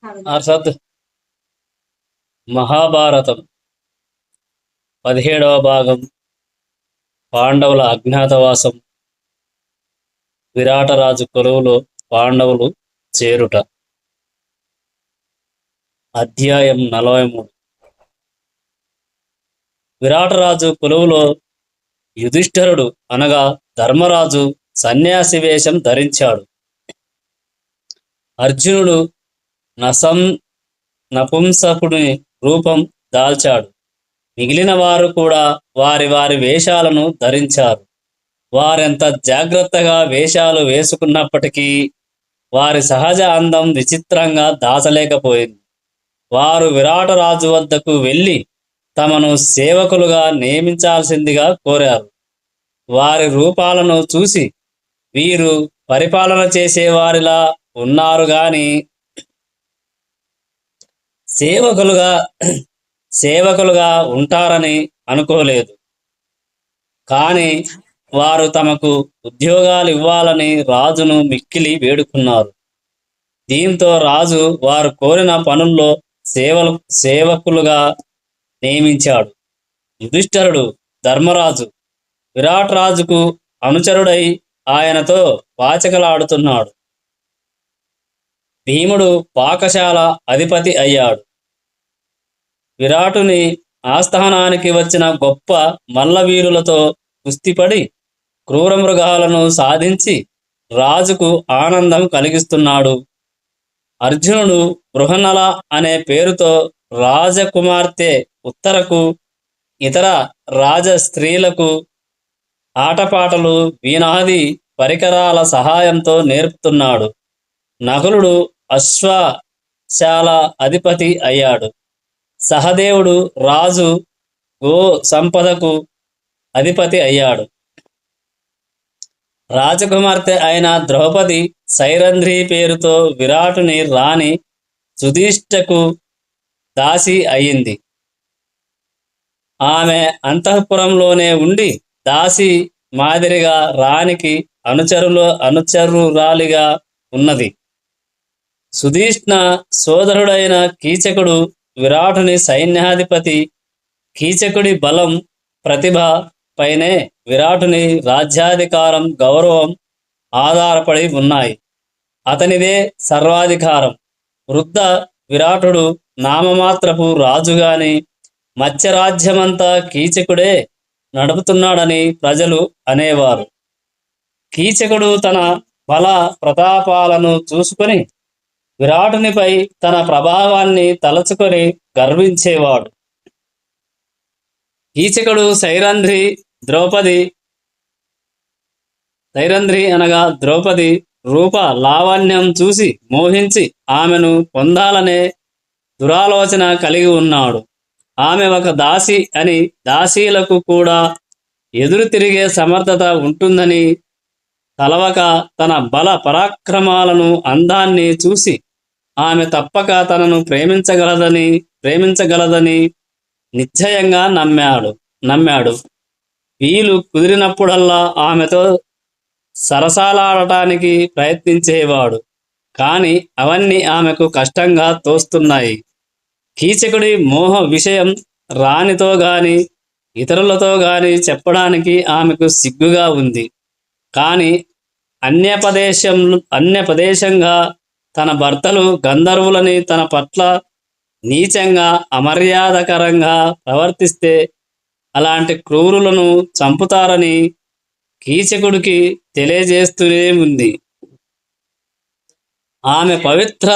అర్షద్ మహాభారతం 17వ భాగం. పాండవుల అజ్ఞాతవాసం. విరాటరాజు కొలువులో పాండవులు చేరుట. అధ్యాయం 43. విరాటరాజు కొలువులో యుధిష్ఠిరుడు అనగా ధర్మరాజు సన్యాసి వేషం ధరించాడు. అర్జునుడు నపుంసకుని రూపం దాల్చాడు. మిగిలిన వారు కూడా వారి వారి వేషాలను ధరించారు. వారెంత జాగ్రత్తగా వేషాలు వేసుకున్నప్పటికీ వారి సహజ అందం విచిత్రంగా దాచలేకపోయింది. వారు విరాటరాజు వద్దకు వెళ్ళి తమను సేవకులుగా నియమించాల్సిందిగా కోరారు. వారి రూపాలను చూసి వీరు పరిపాలన చేసేవారిలా ఉన్నారు గాని సేవకులుగా ఉంటారని అనుకోలేదు. కానీ వారు తమకు ఉద్యోగాలు ఇవ్వాలని రాజును మిక్కిలి వేడుకున్నారు. దీంతో రాజు వారు కోరిన పనుల్లో సేవకులుగా నియమించాడు. యుధిష్ఠిరుడు ధర్మరాజు విరాటరాజుకు అనుచరుడై ఆయనతో పాచకలాడుతున్నాడు. భీముడు పాకశాల అధిపతి అయ్యాడు. విరాటుని ఆస్థానానికి వచ్చిన గొప్ప మల్లవీరులతో కుస్తీపడి క్రూరమృగాలను సాధించి రాజుకు ఆనందం కలిగిస్తున్నాడు. అర్జునుడు బృహన్నల అనే పేరుతో రాజకుమార్తె ఉత్తరకు ఇతర రాజ స్త్రీలకు ఆటపాటలు వీణాది పరికరాల సహాయంతో నేర్పుతున్నాడు. నకులుడు అశ్వశాల అధిపతి అయ్యాడు. సహదేవుడు రాజు గో సంపదకు అధిపతి అయ్యాడు. రాజకుమార్తె అయిన ద్రౌపది సైరంధ్రి పేరుతో విరాటుని రాణి సుధిష్ఠకు దాసి అయింది. ఆమె అంతఃపురంలోనే ఉండి దాసి మాదిరిగా రాణికి అనుచరురాలిగా ఉన్నది. సుధీష్ణ సోదరుడైన కీచకుడు విరాటుని సైన్యాధిపతి. కీచకుడి బలం ప్రతిభ పైనే విరాటుని రాజ్యాధికారం గౌరవం ఆధారపడి ఉన్నాయి. అతనిదే సర్వాధికారం. వృద్ధ విరాటుడు నామమాత్రపు రాజుగాని మత్స్యరాజ్యమంతా కీచకుడే నడుపుతున్నాడని ప్రజలు అనేవారు. కీచకుడు తన బల ప్రతాపాలను చూసుకొని విరాటునిపై తన ప్రభావాన్ని తలచుకొని గర్వించేవాడు. కీచకుడు సైరంధ్రి అనగా ద్రౌపది రూప లావణ్యం చూసి మోహించి ఆమెను పొందాలనే దురాలోచన కలిగి ఉన్నాడు. ఆమె ఒక దాసి అని, దాసీలకు కూడా ఎదురు తిరిగే సమర్థత ఉంటుందని తలవక తన బల పరాక్రమాలను అందాన్ని చూసి ఆమె తప్పక తనను ప్రేమించగలదని నిశ్చయంగా నమ్మాడు. వీలు కుదిరినప్పుడల్లా ఆమెతో సరసాలాడటానికి ప్రయత్నించేవాడు. కానీ అవన్నీ ఆమెకు కష్టంగా తోస్తున్నాయి. కీచకుడి మోహ విషయం రాణితో గాని ఇతరులతో గాని చెప్పడానికి ఆమెకు సిగ్గుగా ఉంది. కానీ అన్యపదేశంగా తన భర్తలు గంధర్వులని తన పట్ల నీచంగా అమర్యాదకరంగా ప్రవర్తిస్తే అలాంటి క్రూరులను చంపుతారని కీచకుడికి తెలియజేస్తూనే ఉంది. ఆమె పవిత్ర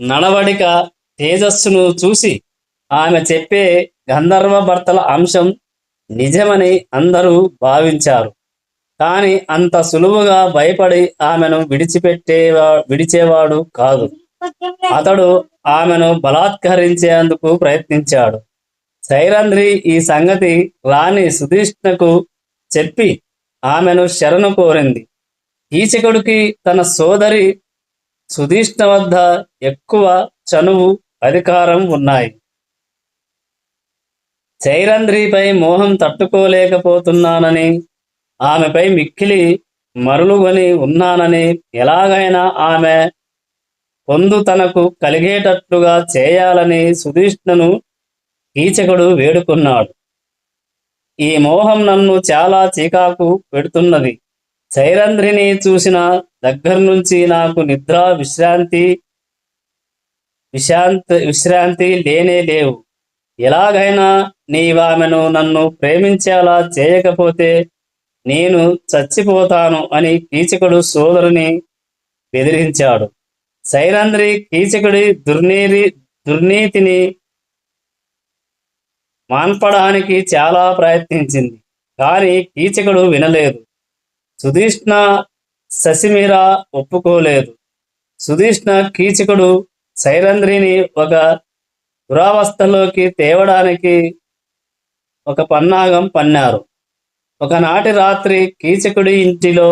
నడవడిక తేజస్సును చూసి ఆమె చెప్పే గంధర్వ భర్తల అంశం నిజమని అందరూ భావించారు. కానీ అంత సులువుగా భయపడి ఆమెను విడిచేవాడు కాదు. అతడు ఆమెను బలాత్కరించేందుకు ప్రయత్నించాడు. సైరంధ్రి ఈ సంగతి రాణి సుధిష్ణకు చెప్పి ఆమెను శరణు కోరింది. కీచకుడికి తన సోదరి సుధిష్ణ వద్ద ఎక్కువ చనువు అధికారం ఉన్నాయి. సైరంధ్రిపై మోహం తట్టుకోలేకపోతున్నానని ఆమెపై మిక్కిలి మరులుగొని ఉన్నానని ఎలాగైనా ఆమె పొందు తనకు కలిగేటట్లుగా చేయాలని సుధీష్ణను కీచకుడు వేడుకున్నాడు. ఈ మోహం నన్ను చాలా చీకాకు పెడుతున్నది. సైరంధ్రిని చూసిన దగ్గర్నుంచి నాకు నిద్ర విశ్రాంతి లేనే లేవు. ఎలాగైనా నీవామెను నన్ను ప్రేమించేలా చేయకపోతే నేను చచ్చిపోతాను అని కీచకుడు సోదరుని బెదిరించాడు. సైరంధ్రి కీచకుడి దుర్నీతిని మాన్పడానికి చాలా ప్రయత్నించింది. కానీ కీచకుడు వినలేదు. సుధీష్ణ ససిమిర ఒప్పుకోలేదు. సుధీష్ణ కీచకుడు సైరంధ్రిని ఒక దురావస్థలోకి తేవడానికి ఒక పన్నాగం పన్నారు. ఒకనాటి రాత్రి కీచకుడి ఇంటిలో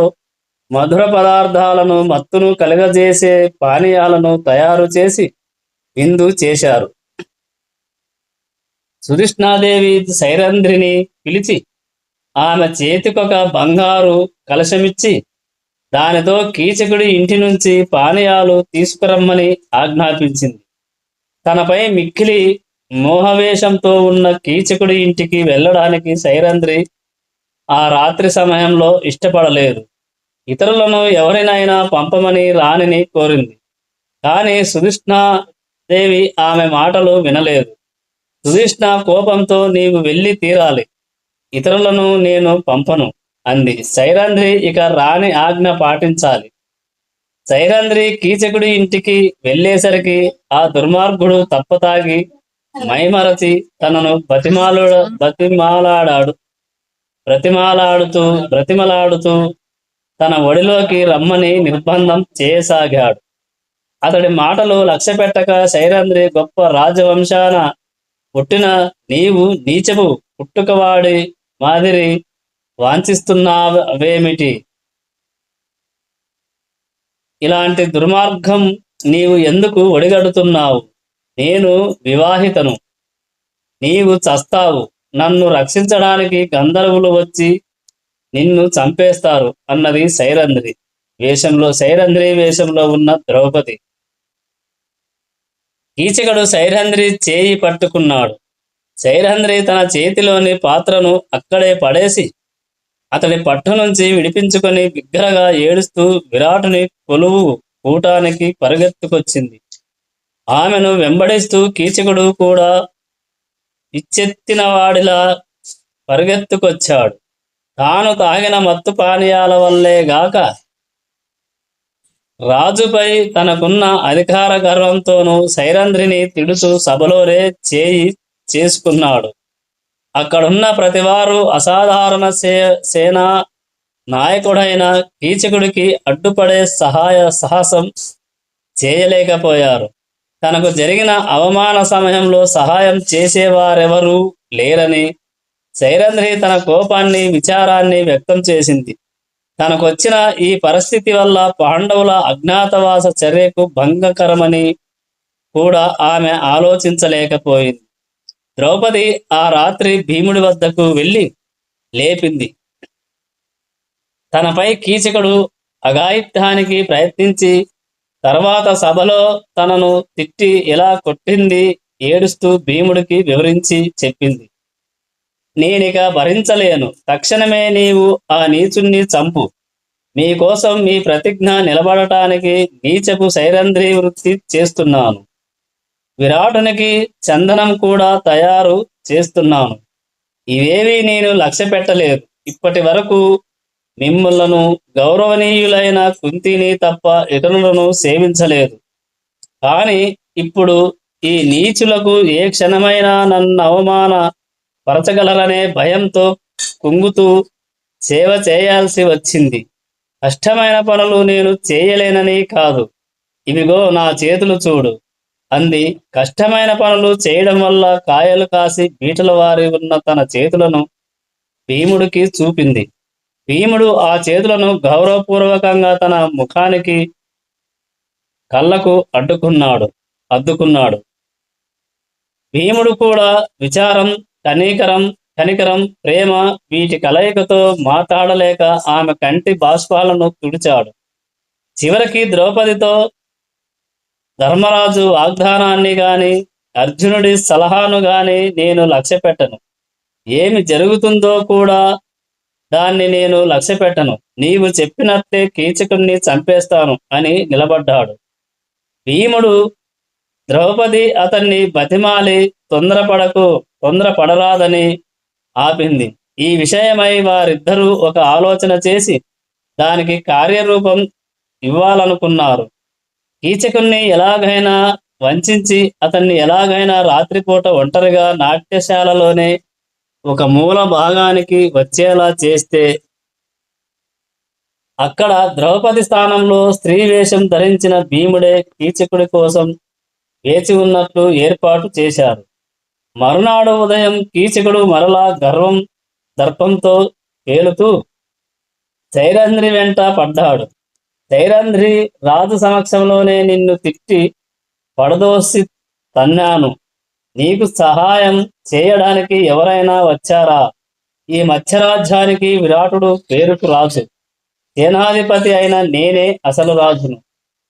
మధుర పదార్థాలను మత్తును కలుగజేసే పానీయాలను తయారు చేసి విందు చేశారు. సుధిష్ణాదేవి సైరంధ్రిని పిలిచి ఆమె చేతికొక బంగారు కలశమిచ్చి దానితో కీచకుడి ఇంటి నుంచి పానీయాలు తీసుకురమ్మని ఆజ్ఞాపించింది. తనపై మిక్కిలి మోహవేషంతో ఉన్న కీచకుడి ఇంటికి వెళ్ళడానికి సైరంధ్రి ఆ రాత్రి సమయంలో ఇష్టపడలేదు. ఇతరులను ఎవరినైనా పంపమని రాణిని కోరింది. కానీ సుధిష్ణాదేవి ఆమె మాటలు వినలేదు. సుధిష్ణ కోపంతో నీవు వెళ్ళి తీరాలి, ఇతరులను నేను పంపను అంది. సైరంధ్రి ఇక రాణి ఆజ్ఞ పాటించాలి. సైరంధ్రి కీచకుడి ఇంటికి వెళ్ళేసరికి ఆ దుర్మార్గుడు తప్పతాగి మైమరచి తనను బ్రతిమలాడుతూ తన ఒడిలోకి రమ్మని నిర్బంధం చేయసాగాడు. అతడి మాటలు లక్ష్యపెట్టక సైరంధ్రి గొప్ప రాజవంశాన పుట్టిన నీవు నీచపు పుట్టుకవాడి మాదిరి వాంఛిస్తున్నావేమిటి? ఇలాంటి దుర్మార్గం నీవు ఎందుకు ఒడిగడుతున్నావు? నేను వివాహితను, నీవు చస్తావు. నన్ను రక్షించడానికి గంధర్వులు వచ్చి నిన్ను చంపేస్తారు అన్నది సైరంధ్రి వేషంలో ఉన్న ద్రౌపది. కీచకుడు సైరంధ్రి చేయి పట్టుకున్నాడు. సైరంధ్రి తన చేతిలోని పాత్రను అక్కడే పడేసి అతడి పట్టు నుంచి విడిపించుకొని బిగ్గరగా ఏడుస్తూ విరాటుని కొలువు కూటానికి పరిగెత్తుకొచ్చింది. ఆమెను వెంబడిస్తూ కీచకుడు కూడా ఇచ్చెత్తిన వాడిలా పరిగెత్తుకొచ్చాడు. తాను తాగిన మత్తు పానీయాల వల్లే గాక రాజుపై తనకున్న అధికార గర్వంతోనూ సైరంధ్రిని తిడుతూ సభలోనే చేయి చేసుకున్నాడు. అక్కడున్న ప్రతివారు అసాధారణ సేనా నాయకుడైన కీచకుడికి అడ్డుపడే సాహసం చేయలేకపోయారు. తనకు జరిగిన అవమాన సమయంలో సహాయం చేసేవారెవరూ లేరని సైరంధ్రి తన కోపాన్ని విచారాన్ని వ్యక్తం చేసింది. తనకొచ్చిన ఈ పరిస్థితి వల్ల పాండవుల అజ్ఞాతవాస చర్యకు భంగకరమని కూడా ఆమె ఆలోచించలేకపోయింది. ద్రౌపది ఆ రాత్రి భీముడి వద్దకు వెళ్ళి లేపింది. తనపై కీచకుడు అఘాయిత్యానికి ప్రయత్నించి తర్వాత సభలో తనను తిట్టి ఎలా కొట్టింది ఏడుస్తూ భీముడికి వివరించి చెప్పింది. నేనిక భరించలేను, తక్షణమే నీవు ఆ నీచుణ్ణి చంపు. మీకోసం మీ ప్రతిజ్ఞ నిలబడటానికి నీచపు సైరంధ్రి వృత్తి చేస్తున్నాను. విరాటునికి చందనం కూడా తయారు చేస్తున్నాను. ఇవేవీ నేను లక్ష్య పెట్టలేదు. ఇప్పటి వరకు మిమ్మలను గౌరవనీయులైన కుంతిని తప్ప ఇతరులను సేవించలేదు. కానీ ఇప్పుడు ఈ నీచులకు ఏ క్షణమైనా నన్ను అవమాన పరచగలరనే భయంతో కుంగుతూ సేవ చేయాల్సి వచ్చింది. కష్టమైన పనులు నేను చేయలేనని కాదు, ఇవిగో నా చేతులు చూడు అంది. కష్టమైన పనులు చేయడం వల్ల కాయలు కాసి బీటల వారి ఉన్న తన చేతులను భీముడికి చూపింది. భీముడు ఆ చేతులను గౌరవపూర్వకంగా తన ముఖానికి కళ్ళకు అద్దుకున్నాడు. భీముడు కూడా విచారం, కనికరం, ప్రేమ వీటి కలయికతో మాట్లాడలేక ఆమె కంటి బాష్పాలను తుడిచాడు. చివరికి ద్రౌపదితో ధర్మరాజు వాగ్దానాన్ని గాని అర్జునుడి సలహాను గాని నేను లక్ష్య పెట్టను. ఏమి జరుగుతుందో కూడా దాన్ని నేను లక్ష్య పెట్టను. నీవు చెప్పినట్టే కీచకుణ్ణి చంపేస్తాను అని నిలబడ్డాడు. భీముడు ద్రౌపది అతన్ని బతిమాలి తొందరపడరాదని ఆపింది. ఈ విషయమై వారిద్దరూ ఒక ఆలోచన చేసి దానికి కార్యరూపం ఇవ్వాలనుకున్నారు. కీచకుణ్ణి ఎలాగైనా వంచించి అతన్ని ఎలాగైనా రాత్రిపూట ఒంటరిగా నాట్యశాలలోనే ఒక మూల భాగానికి వచ్చేలా చేస్తే అక్కడ ద్రౌపది స్థానంలో స్త్రీ వేషం ధరించిన భీముడే కీచకుడి కోసం వేచి ఉన్నట్లు ఏర్పాటు చేశారు. మరునాడు ఉదయం కీచకుడు మరలా దర్పంతో పేలుతూ సైరంధ్రి వెంట పడ్డాడు. సైరంధ్రి, రాజు సమక్షంలోనే నిన్ను తిట్టి పడదోసి తన్నాను. నీకు సహాయం చేయడానికి ఎవరైనా వచ్చారా? ఈ మత్స్యరాజ్యానికి విరాటుడు పేరుకు రాజు. సేనాధిపతి అయిన నేనే అసలు రాజును.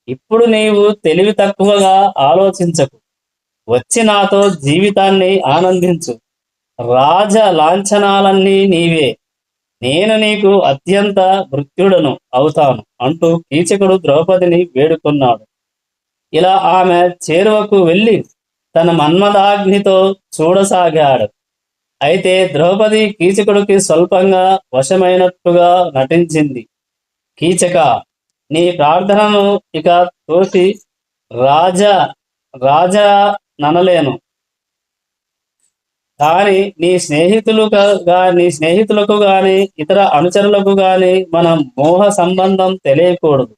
ఇప్పుడు నీవు తెలివి తక్కువగా ఆలోచించకు. వచ్చి నాతో జీవితాన్ని ఆనందించు. రాజ లాంఛనాలన్నీ నీవే. నేను నీకు అత్యంత మృత్యుడను అవుతాను అంటూ కీచకుడు ద్రౌపదిని వేడుకున్నాడు. ఇలా ఆమె చేరువకు వెళ్ళి తన మన్మథాగ్నితో చూడసాగాడు. అయితే ద్రౌపది కీచకుడికి స్వల్పంగా వశమైనట్టుగా నటించింది. కీచక, నీ ప్రార్థనను ఇక తోసి రాజా ననలేను. కానీ నీ స్నేహితులకు గాని ఇతర అనుచరులకు గాని మన మోహ సంబంధం తెలియకూడదు.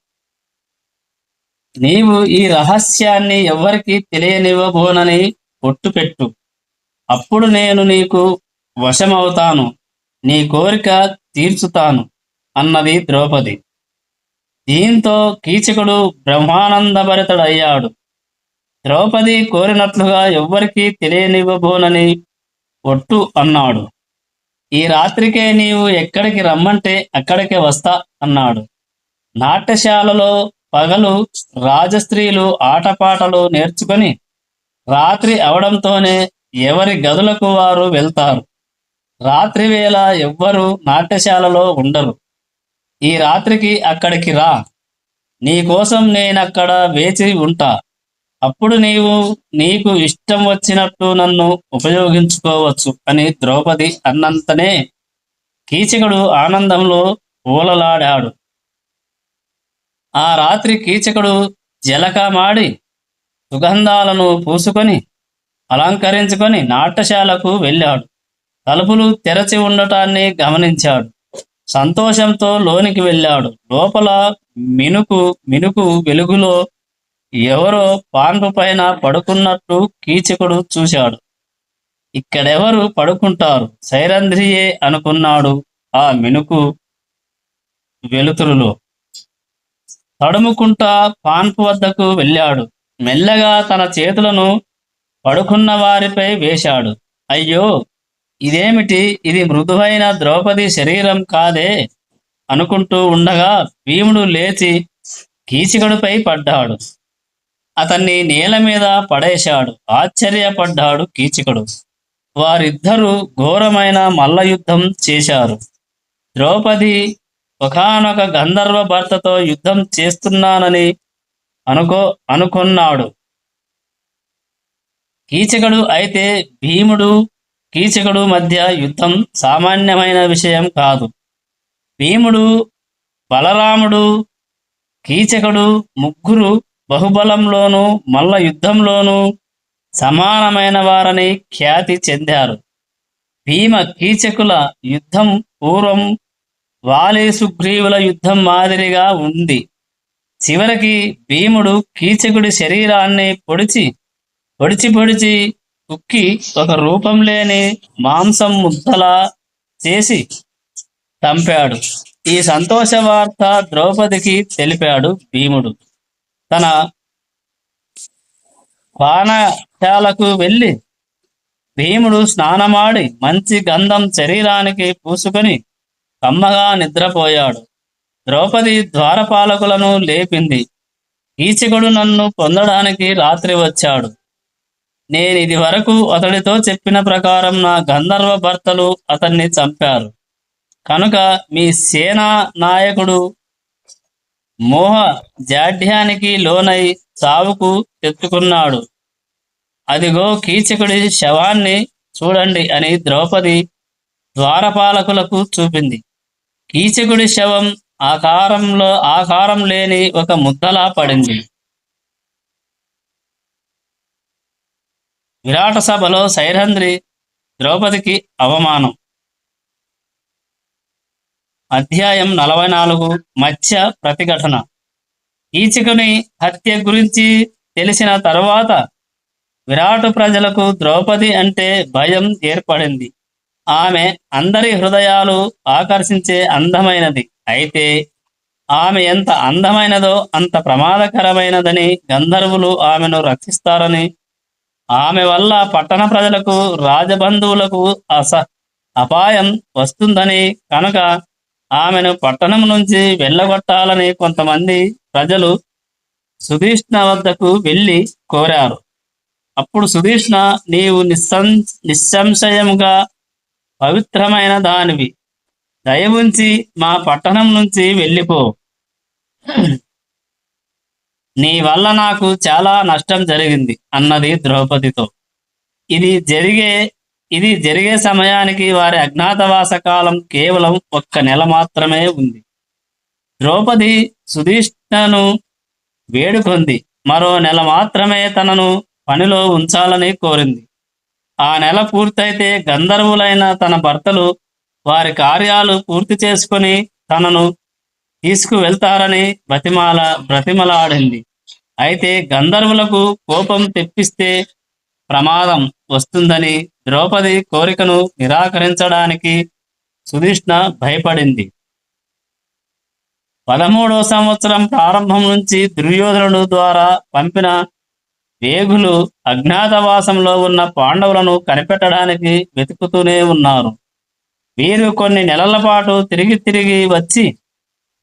నీవు ఈ రహస్యాన్ని ఎవ్వరికీ తెలియనివ్వబోనని ఒట్టుపెట్టు. అప్పుడు నేను నీకు వశమవుతాను, నీ కోరిక తీర్చుతాను అన్నది ద్రౌపది. దీంతో కీచకుడు బ్రహ్మానందభరితుడయ్యాడు. ద్రౌపది కోరినట్లుగా ఎవ్వరికీ తెలియనివ్వబోనని ఒట్టు అన్నాడు. ఈ రాత్రికే నీవు ఎక్కడికి రమ్మంటే అక్కడికే వస్తా అన్నాడు. నాట్యశాలలో పగలు రాజస్త్రీలు ఆటపాటలు నేర్చుకొని రాత్రి అవడంతోనే ఎవరి గదులకు వారు వెళ్తారు. రాత్రి వేళ ఎవ్వరూ నాట్యశాలలో ఉండరు. ఈ రాత్రికి అక్కడికి రా. నీకోసం నేనక్కడ వేచి ఉంటా. అప్పుడు నీకు ఇష్టం వచ్చినట్టు నన్ను ఉపయోగించుకోవచ్చు అని ద్రౌపది అన్నంతనే కీచకుడు ఆనందంలో ఊలలాడాడు. ఆ రాత్రి కీచకుడు జలకమాడి సుగంధాలను పూసుకొని అలంకరించుకొని నాట్యశాలకు వెళ్ళాడు. తలుపులు తెరచి ఉండటాన్ని గమనించాడు. సంతోషంతో లోనికి వెళ్ళాడు. లోపల మినుకు వెలుగులో ఎవరో పాన్పు పైన పడుకున్నట్టు కీచకుడు చూశాడు. ఇక్కడెవరు పడుకుంటారు? సైరంధ్రియే అనుకున్నాడు. ఆ మినుకు వెలుతురులో తడుముకుంటా పాన్పు వద్దకు వెళ్ళాడు. మెల్లగా తన చేతులను పడుకున్న వారిపై వేశాడు. అయ్యో, ఇదేమిటి? ఇది మృదువైన ద్రౌపది శరీరం కాదే అనుకుంటూ ఉండగా భీముడు లేచి కీచకుడిపై పడ్డాడు. అతన్ని నేల మీద పడేశాడు. ఆశ్చర్యపడ్డాడు కీచకుడు. వారిద్దరూ ఘోరమైన మల్ల యుద్ధం చేశారు. ద్రౌపది ఒకానొక గంధర్వ భర్తతో యుద్ధం చేస్తున్నానని అనుకున్నాడు కీచకుడు. అయితే కీచకుడు మధ్య యుద్ధం సామాన్యమైన విషయం కాదు. భీముడు, బలరాముడు, కీచకుడు ముగ్గురు బహుబలంలోనూ మల్ల యుద్ధంలోనూ సమానమైన వారని ఖ్యాతి చెందారు. భీమ కీచకుల యుద్ధం పూర్వం వాలి సుగ్రీవుల యుద్ధం మాదిరిగా ఉంది. చివరికి భీముడు కీచకుడి శరీరాన్ని పొడిచి కుక్కి ఒక రూపం లేని మాంసం ముద్దలా చేసి చంపాడు. ఈ సంతోష వార్త ద్రౌపదికి తెలిపాడు భీముడు. తన పానశాలకు వెళ్ళి భీముడు స్నానమాడి మంచి గంధం శరీరానికి పూసుకొని కమ్మగా నిద్రపోయాడు. ద్రౌపది ద్వారపాలకులను లేపింది. కీచకుడు నన్ను పొందడానికి రాత్రి వచ్చాడు. నేనిది వరకు అతడితో చెప్పిన ప్రకారం నా గంధర్వ భర్తలు అతన్ని చంపారు. కనుక మీ సేనా నాయకుడు మోహ జాఢ్యానికి లోనై చావుకు తెచ్చుకున్నాడు. అదిగో కీచకుడి శవాన్ని చూడండి అని ద్రౌపది ద్వారపాలకులకు చూపింది. కీచకుడి శవం ఆకారం లేని ఒక ముద్దలా పడింది. విరాట సభలో సైరంధ్రి ద్రౌపదికి అవమానం. అధ్యాయం 44. మత్స్య ప్రతిఘటన. కీచకుని హత్య గురించి తెలిసిన తరువాత విరాటు ప్రజలకు ద్రౌపది అంటే భయం ఏర్పడింది. ఆమె అందరి హృదయాలు ఆకర్షించే అందమైనది. అయితే ఆమె ఎంత అందమైనదో అంత ప్రమాదకరమైనదని గంధర్వులు ఆమెను రక్షిస్తారని, ఆమె వల్ల పట్టణ ప్రజలకు రాజబంధువులకు అపాయం వస్తుందని, కనుక ఆమెను పట్టణం నుంచి వెళ్ళగొట్టాలని కొంతమంది ప్రజలు సుధీష్ణ వద్దకు వెళ్ళి కోరారు. అప్పుడు సుధీష్ణ, నీవు నిస్సంశయముగా పవిత్రమైన దానివి, దయవుంచి మా పట్టణం నుంచి వెళ్ళిపో. నీ వల్ల నాకు చాలా నష్టం జరిగింది అన్నది ద్రౌపదితో. ఇది జరిగే సమయానికి వారి అజ్ఞాతవాస కాలం కేవలం 1 నెల మాత్రమే ఉంది. ద్రౌపది సుధీష్ణను వేడుకొంది. మరో నెల మాత్రమే తనను పనిలో ఉంచాలని కోరింది. ఆ నెల పూర్తయితే గంధర్వులైన తన భర్తలు వారి కార్యాలు పూర్తి చేసుకుని తనను తీసుకువెళ్తారని బ్రతిమలాడింది. అయితే గంధర్వులకు కోపం తెప్పిస్తే ప్రమాదం వస్తుందని ద్రౌపది కోరికను నిరాకరించడానికి సుధీష్ణ భయపడింది. 13వ సంవత్సరం ప్రారంభం నుంచి దుర్యోధనుడు ద్వారా పంపిన వేగులు అజ్ఞాతవాసంలో ఉన్న పాండవులను కనిపెట్టడానికి వెతుకుతూనే ఉన్నారు. వీరు కొన్ని నెలల పాటు తిరిగి వచ్చి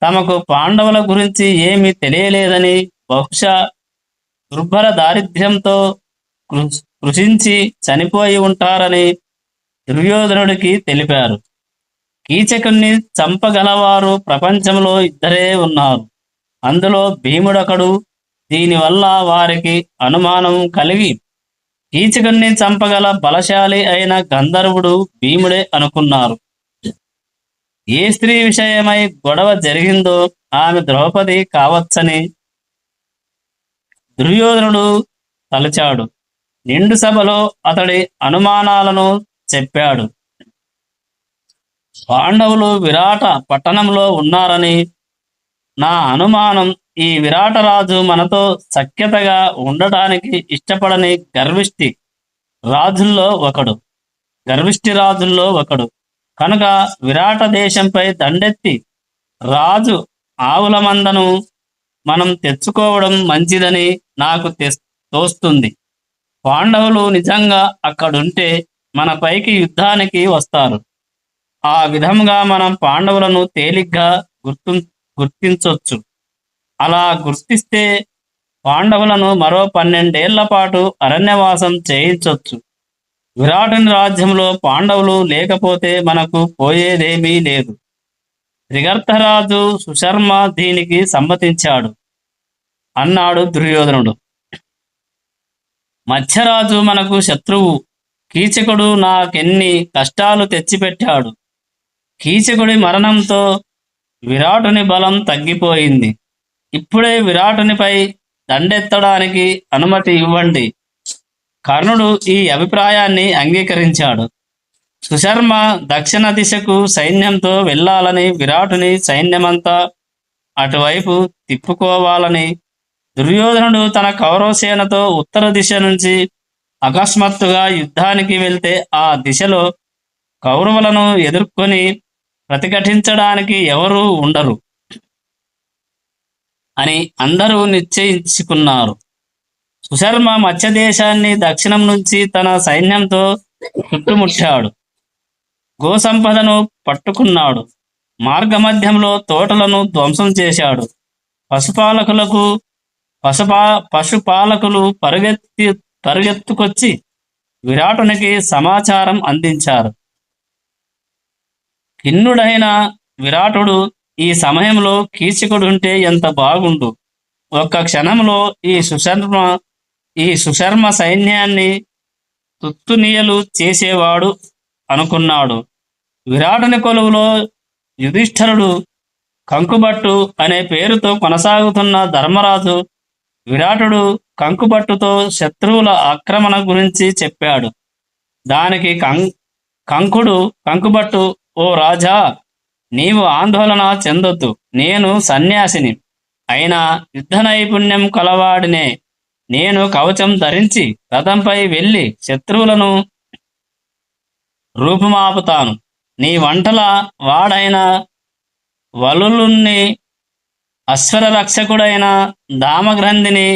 తమకు పాండవుల గురించి ఏమీ తెలియలేదని, బహుశా దుర్భర దారిద్ర్యంతో కృషించి చనిపోయి ఉంటారని దుర్యోధనుడికి తెలిపారు. కీచకుణ్ణి చంపగలవారు ప్రపంచంలో 2 ఉన్నారు. అందులో భీముడొకడు. దీనివల్ల వారికి అనుమానం కలిగి కీచకుణ్ణి చంపగల బలశాలి అయిన గంధర్వుడు భీముడే అనుకున్నారు. ఏ స్త్రీ విషయమై గొడవ జరిగిందో ఆమె ద్రౌపది కావచ్చని దుర్యోధనుడు తలచాడు. నిండు సభలో అతడి అనుమానాలను చెప్పాడు. పాండవులు విరాట పట్టణంలో ఉన్నారని నా అనుమానం. ఈ విరాటరాజు మనతో సఖ్యతగా ఉండటానికి ఇష్టపడని గర్విష్టి రాజుల్లో ఒకడు. కనుక విరాట దేశంపై దండెత్తి రాజు ఆవుల మందను మనం తెచ్చుకోవడం మంచిదని నాకు తోస్తుంది. పాండవులు నిజంగా అక్కడుంటే మన పైకి యుద్ధానికి వస్తారు. ఆ విధంగా మనం పాండవులను తేలిగ్గా గుర్తించొచ్చు. అలా గుర్తిస్తే పాండవులను మరో 12 ఏళ్ల పాటు అరణ్యవాసం చేయించొచ్చు. విరాటుని రాజ్యంలో పాండవులు లేకపోతే మనకు పోయేదేమీ లేదు. త్రిగర్తరాజు సుశర్మ దీనికి సమ్మతించాడు అన్నాడు దుర్యోధనుడు. మత్స్యరాజు మనకు శత్రువు. కీచకుడు నాకెన్ని కష్టాలు తెచ్చిపెట్టాడు. కీచకుడి మరణంతో విరాటుని బలం తగ్గిపోయింది. ఇప్పుడే విరాటునిపై దండెత్తడానికి అనుమతి ఇవ్వండి. కర్ణుడు ఈ అభిప్రాయాన్ని అంగీకరించాడు. సుశర్మ దక్షిణ దిశకు సైన్యంతో వెళ్ళాలని, విరాటుని సైన్యమంతా అటువైపు తిప్పుకోవాలని, దుర్యోధనుడు తన కౌరవసేనతో ఉత్తర దిశ నుంచి అకస్మాత్తుగా యుద్ధానికి వెళ్తే ఆ దిశలో కౌరవులను ఎదుర్కొని ప్రతిఘటించడానికి ఎవరూ ఉండరు అని అందరూ నిశ్చయించుకున్నారు. సుశర్మ మత్స్యదేశాన్ని దక్షిణం నుంచి తన సైన్యంతో చుట్టుముట్టాడు. గోసంపదను పట్టుకున్నాడు. మార్గమధ్యంలో తోటలను ధ్వంసం చేశాడు. పశుపాలకులకు పశుపా పశుపాలకులు పరుగెత్తుకొచ్చి విరాటునికి సమాచారం అందించారు. ఖిన్నుడైన విరాటుడు ఈ సమయంలో కీచకుడుంటే ఎంత బాగుండు, ఒక్క క్షణంలో ఈ సుశర్మ సైన్యాన్ని తుత్తునియలు చేసేవాడు అనుకున్నాడు. విరాటుని కొలువులో యుధిష్ఠరుడు కంకుబట్టు అనే పేరుతో కొనసాగుతున్న ధర్మరాజు విరాటుడు కంకుబట్టుతో శత్రువుల ఆక్రమణ గురించి చెప్పాడు. దానికి కంకుబట్టు, ఓ రాజా, నీవు ఆందోళన చెందొద్దు. నేను సన్యాసిని అయినా యుద్ధ నైపుణ్యం కలవాడినే. నేను కవచం ధరించి రథంపై వెళ్ళి శత్రువులను రూపుమాపుతాను. నీ వంటల వాడైన వలులుణ్ణి, అశ్వరరక్షకుడైన దామగ్రంథిని,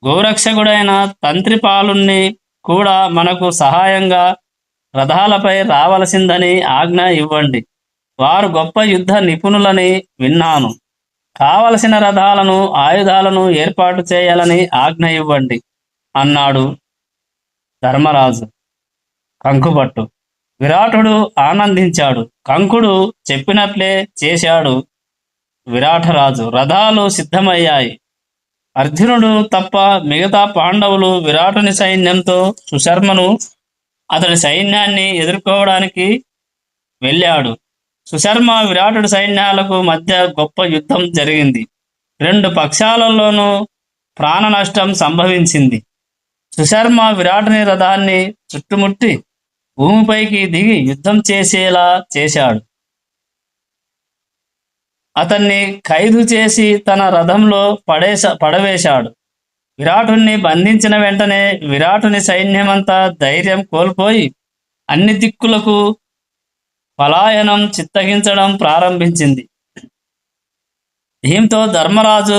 గోరక్షకుడైన తంత్రిపాలుణ్ణి కూడా మనకు సహాయంగా రథాలపై రావలసిందని ఆజ్ఞ ఇవ్వండి. వారు గొప్ప యుద్ధ నిపుణులని విన్నాను. కావలసిన రథాలను, ఆయుధాలను ఏర్పాటు చేయాలని ఆజ్ఞ ఇవ్వండి అన్నాడు ధర్మరాజు కంకుబట్టు. విరాటుడు ఆనందించాడు. కంకుడు చెప్పినట్లే చేశాడు విరాటరాజు. రథాలు సిద్ధమయ్యాయి. అర్జునుడు తప్ప మిగతా పాండవులు విరాటుని సైన్యంతో సుశర్మను, అతడి సైన్యాన్ని ఎదుర్కోవడానికి వెళ్ళాడు. సుశర్మ విరాటుడి సైన్యాలకు మధ్య గొప్ప యుద్ధం జరిగింది. రెండు పక్షాలలోనూ ప్రాణ నష్టం సంభవించింది. సుశర్మ విరాటుని రథాన్ని చుట్టుముట్టి భూమిపైకి దిగి యుద్ధం చేసేలా చేశాడు. అతన్ని ఖైదు చేసి తన రథంలో పడవేశాడు. విరాటుణ్ణి బంధించిన వెంటనే విరాటుని సైన్యమంతా ధైర్యం కోల్పోయి అన్ని దిక్కులకు పలాయనం చిత్తగించడం ప్రారంభించింది. దీంతో ధర్మరాజు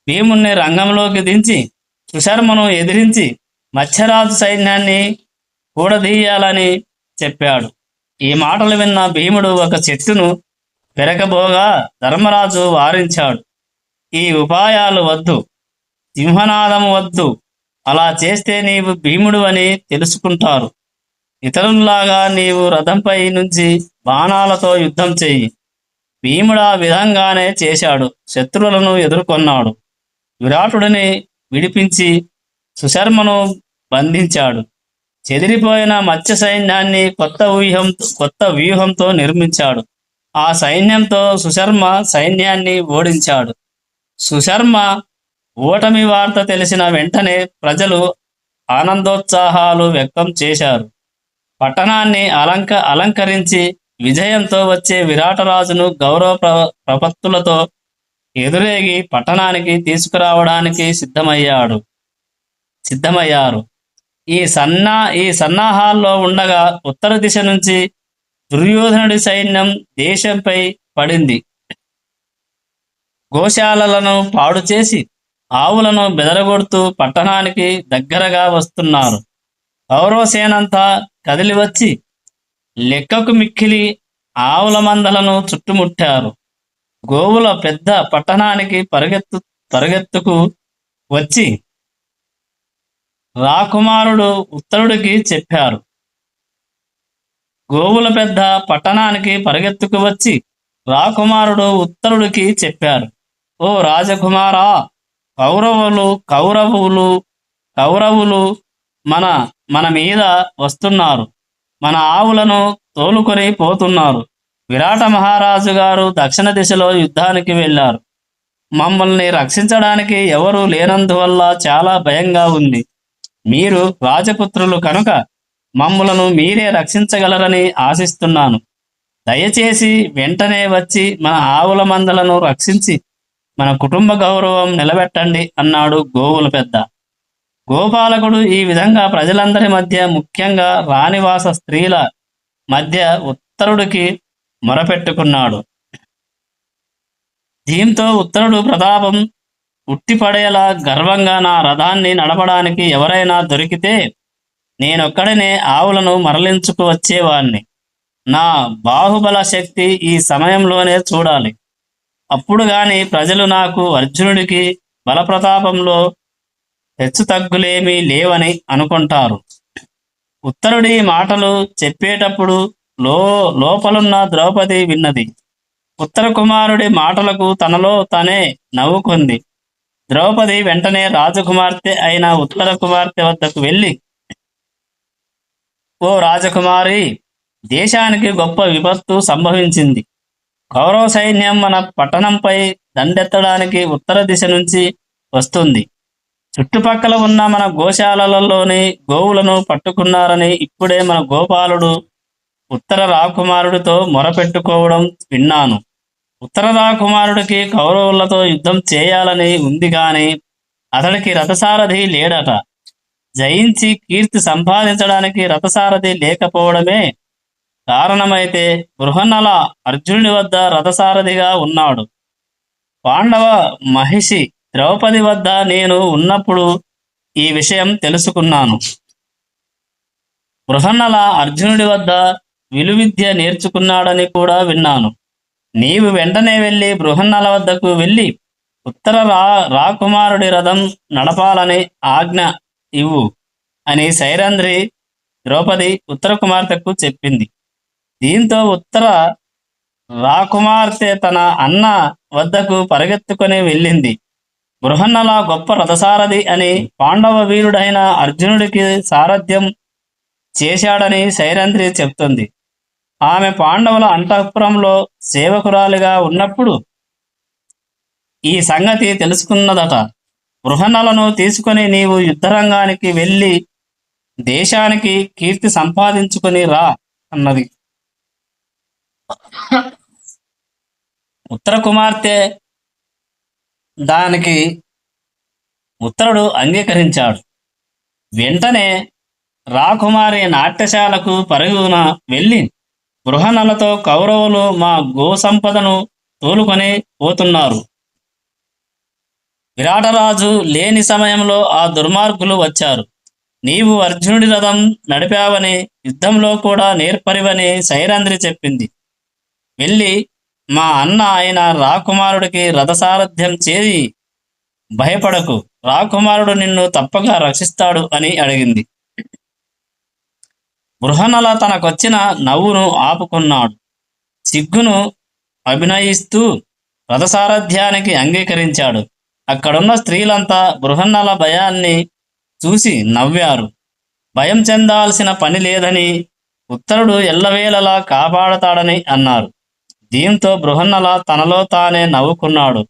భీముణ్ణి రంగంలోకి దించి సుశర్మను ఎదిరించి మత్స్యరాజు సైన్యాన్ని కూడదీయాలని చెప్పాడు. ఈ మాటలు విన్న భీముడు ఒక చెట్టును పెరకబోగా ధర్మరాజు వారించాడు. ఈ ఉపాయాలు వద్దు, సింహనాదము వద్దు. అలా చేస్తే నీవు భీముడు అని తెలుసుకుంటారు. ఇతరుల్లాగా నీవు రథంపై నుంచి బాణాలతో యుద్ధం చెయ్యి. భీముడు ఆ విధంగానే చేశాడు. శత్రువులను ఎదుర్కొన్నాడు. విరాటుడిని విడిపించి సుశర్మను బంధించాడు. చెదిరిపోయిన మత్స్య సైన్యాన్ని కొత్త వ్యూహంతో నిర్మించాడు. ఆ సైన్యంతో సుశర్మ సైన్యాన్ని ఓడించాడు. సుశర్మ ఓటమి వార్త తెలిసిన వెంటనే ప్రజలు ఆనందోత్సాహాలు వ్యక్తం చేశారు. పట్టణాన్ని అలంకరించి విజయంతో వచ్చే విరాటరాజును గౌరవ ప్రపత్తులతో ఎదురేగి పట్టణానికి తీసుకురావడానికి సిద్ధమయ్యారు. ఈ సన్నాహాల్లో ఉండగా ఉత్తర దిశ నుంచి దుర్యోధనుడి సైన్యం దేశంపై పడింది. గోశాలలను పాడు చేసి ఆవులను బెదరగొడుతూ పట్టణానికి దగ్గరగా వస్తున్నారు. కౌరవసేనంతా కదిలి వచ్చి లెక్కకు మిక్కిలి ఆవుల మందలను చుట్టుముట్టారు. గోవుల పెద్ద పట్టణానికి పరుగెత్తుకు వచ్చి రాకుమారుడు ఉత్తరుడికి చెప్పారు. గోవుల పెద్ద పట్టణానికి పరుగెత్తుకు వచ్చి రాకుమారుడు ఉత్తరుడికి చెప్పారు. ఓ రాజకుమారా, కౌరవులు మన మీద వస్తున్నారు. మన ఆవులను తోలుకొని పోతున్నారు. విరాట మహారాజు గారు దక్షిణ దిశలో యుద్ధానికి వెళ్ళారు. మమ్మల్ని రక్షించడానికి ఎవరూ లేనందువల్ల చాలా భయంగా ఉంది. మీరు రాజపుత్రులు కనుక మమ్ములను మీరే రక్షించగలరని ఆశిస్తున్నాను. దయచేసి వెంటనే వచ్చి మన ఆవుల మందలను రక్షించి మన కుటుంబ గౌరవం నిలబెట్టండి అన్నాడు గోవుల పెద్ద. గోపాలకుడు ఈ విధంగా ప్రజలందరి మధ్య, ముఖ్యంగా రాణివాస స్త్రీల మధ్య ఉత్తరుడికి మొరపెట్టుకున్నాడు. దీంతో ఉత్తరుడు ప్రతాపం ఉట్టిపడేలా గర్వంగా, నా రథాన్ని నడపడానికి ఎవరైనా దొరికితే నేనొక్కడనే ఆవులను మరలించుకు వచ్చేవాణ్ణి. నా బాహుబల శక్తి ఈ సమయంలోనే చూడాలి. అప్పుడు గాని ప్రజలు నాకు అర్జునుడికి బలప్రతాపంలో హెచ్చుతగ్గులేమీ లేవని అనుకుంటారు. ఉత్తరుడి మాటలు చెప్పేటప్పుడు లో లోపలున్న ద్రౌపది విన్నది. ఉత్తర కుమారుడి మాటలకు తనలో తనే నవ్వుకుంది. ద్రౌపది వెంటనే రాజకుమార్తె అయిన ఉత్తర కుమార్తె వద్దకు వెళ్ళి, ఓ రాజకుమారి, దేశానికి గొప్ప విపత్తు సంభవించింది. కౌరవ సైన్యం మన పట్టణంపై దండెత్తడానికి ఉత్తర దిశ నుంచి వస్తుంది. చుట్టుపక్కల ఉన్న మన గోశాలలలోని గోవులను పట్టుకున్నారని ఇప్పుడే మన గోపాలుడు ఉత్తర రాకుమారుడితో మొరపెట్టుకోవడం విన్నాను. ఉత్తర రాకుమారుడికి కౌరవులతో యుద్ధం చేయాలని ఉంది గాని అతడికి రథసారథి లేడట. జయించి కీర్తి సంపాదించడానికి రథసారథి లేకపోవడమే కారణమైతే బృహన్నల అర్జునుడి వద్ద రథసారథిగా ఉన్నాడు. పాండవ మహిషి ద్రౌపది వద్ద నేను ఉన్నప్పుడు ఈ విషయం తెలుసుకున్నాను. బృహన్నల అర్జునుడి వద్ద విలువిద్య నేర్చుకున్నాడని కూడా విన్నాను. నీవు వెంటనే వెళ్ళి బృహన్నల వద్దకు వెళ్ళి ఉత్తర రాకుమారుడి రథం నడపాలని ఆజ్ఞ ఇవ్వు అని సైరంధ్రి ద్రౌపది ఉత్తర కుమార్తెకు చెప్పింది. దీంతో ఉత్తర రాకుమార్తె తన అన్న వద్దకు పరిగెత్తుకొని వెళ్ళింది. బృహన్నల గొప్ప రథసారథి అని, పాండవ వీరుడైన అర్జునుడికి సారథ్యం చేశాడని సైరంధ్రి చెప్తుంది. ఆమె పాండవుల అంతఃపురంలో సేవకురాలిగా ఉన్నప్పుడు ఈ సంగతి తెలుసుకున్నదట. బృహన్నలను తీసుకొని నీవు యుద్ధరంగానికి వెళ్ళి దేశానికి కీర్తి సంపాదించుకొని రా అన్నది. ఉత్తర కుమార్తె దానికి ఉత్తరుడు అంగీకరించాడు. వెంటనే రాకుమారి నాట్యశాలకు పరుగున వెళ్ళి బృహన్నలతో కౌరవులు మా గోసంపదను తోలుకొని పోతున్నారు. విరాటరాజు లేని సమయంలో ఆ దుర్మార్గులు వచ్చారు. నీవు అర్జునుడి రథం నడిపావని, యుద్ధంలో కూడా నేర్పరివని సైరంధ్రి చెప్పింది. వెళ్ళి మా అన్న అయిన రాకుమారుడికి రథసారథ్యం చేయి, భయపడకు, రాకుమారుడు నిన్ను తప్పక రక్షిస్తాడు అని అడిగింది. బృహన్నల తనకొచ్చిన నవ్వును ఆపుకున్నాడు. సిగ్గును అభినయిస్తూ రథసారథ్యానికి అంగీకరించాడు. అక్కడున్న స్త్రీలంతా బృహన్నల భయాన్ని చూసి నవ్వారు. భయం చెందాల్సిన పని లేదని, ఉత్తరుడు ఎల్లవేళలా కాపాడతాడని అన్నారు. దీంతో బృహన్నల తనలో తానే నవ్వుకున్నాడు.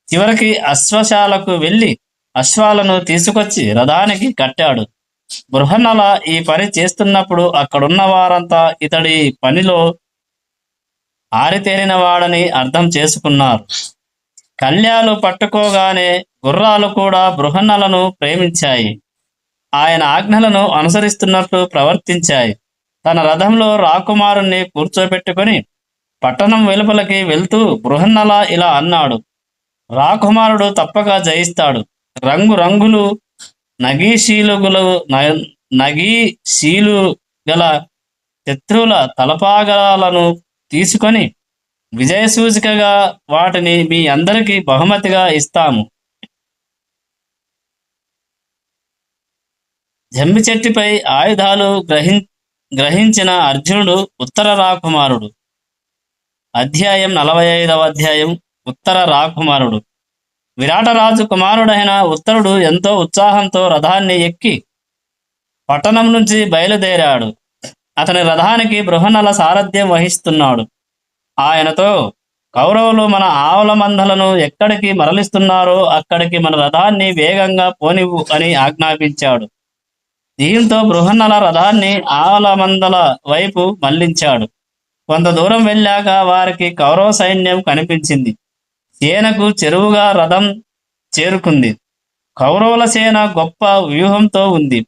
చివరికి అశ్వశాలకు వెళ్ళి అశ్వాలను తీసుకొచ్చి రథానికి కట్టాడు. బృహన్నల ఈ పని చేస్తున్నప్పుడు అక్కడున్న వారంతా ఇతడి పనిలో ఆరితేరిన వాడని అర్థం చేసుకున్నారు. కళ్యాలు పట్టుకోగానే గుర్రాలు కూడా బృహన్నలను ప్రేమించాయి. ఆయన ఆజ్ఞలను అనుసరిస్తున్నట్లు ప్రవర్తించాయి. తన రథంలో రాకుమారుణ్ణి కూర్చోబెట్టుకొని పట్టణం వెలుపలకి వెళ్తూ బృహన్నల ఇలా అన్నాడు. రాకుమారుడు తప్పక జయిస్తాడు. రంగులు నగీశీలు గల శత్రువుల తలపాగాలను తీసుకొని విజయసూచికగా వాటిని మీ అందరికీ బహుమతిగా ఇస్తాము. జంబి చెట్టుపై ఆయుధాలు గ్రహించిన అర్జునుడు ఉత్తర రాకుమారుడు. అధ్యాయం 45 ఉత్తర రాకుమారుడు. విరాటరాజు కుమారుడైన ఉత్తరుడు ఎంతో ఉత్సాహంతో రథాన్ని ఎక్కి పట్టణం నుంచి బయలుదేరాడు. అతని రథానికి బృహన్నల సారథ్యం వహిస్తున్నాడు. ఆయనతో కౌరవులు మన ఆవుల మందలను ఎక్కడికి మరలిస్తున్నారో అక్కడికి మన రథాన్ని వేగంగా పోనివ్వు అని ఆజ్ఞాపించాడు. దీంతో బృహన్నల రథాన్ని ఆవుల మందల వైపు మళ్లించాడు. కొంత దూరం వెళ్ళాక వారికి కౌరవ సైన్యం కనిపించింది. సేనకు చెరువుగా రథం చేరుకుంది. కౌరవుల సేన గొప్ప వ్యూహంతో ఉంది.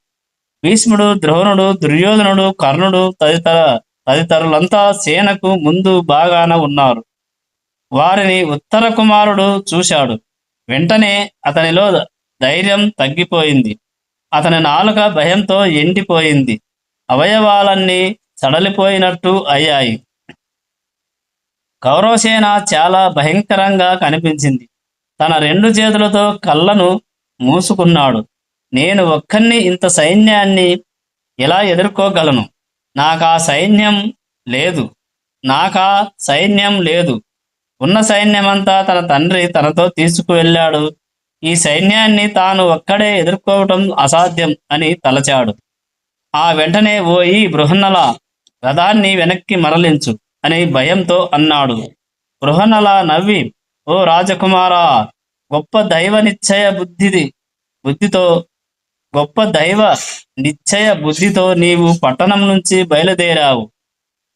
భీష్ముడు, ద్రోణుడు, దుర్యోధనుడు, కర్ణుడు తదితరులంతా సేనకు ముందు బాగాన ఉన్నారు. వారిని ఉత్తర కుమారుడు చూశాడు. వెంటనే అతనిలో ధైర్యం తగ్గిపోయింది. అతని నాలుక భయంతో ఎండిపోయింది. అవయవాలన్నీ సడలిపోయినట్టు అయ్యాయి. కౌరవసేన చాలా భయంకరంగా కనిపించింది. తన రెండు చేతులతో కళ్ళను మూసుకున్నాడు. నేను ఒక్కన్ని ఇంత సైన్యాన్ని ఎలా ఎదుర్కోగలను? నాకా సైన్యం లేదు, నాకా సైన్యం లేదు. ఉన్న సైన్యమంతా తన తండ్రి తనతో తీసుకువెళ్ళాడు. ఈ సైన్యాన్ని తాను ఒక్కడే ఎదుర్కోవటం అసాధ్యం అని తలచాడు. ఆ వెంటనే ఓ ఈ బృహన్నల, రథాన్ని వెనక్కి మరలించు అని భయంతో అన్నాడు. బృహన్నల నవ్వి, ఓ రాజకుమారా, గొప్ప దైవ నిశ్చయ బుద్ధితో గొప్ప దైవ నిశ్చయ బుద్ధితో నీవు పట్టణం నుంచి బయలుదేరావు.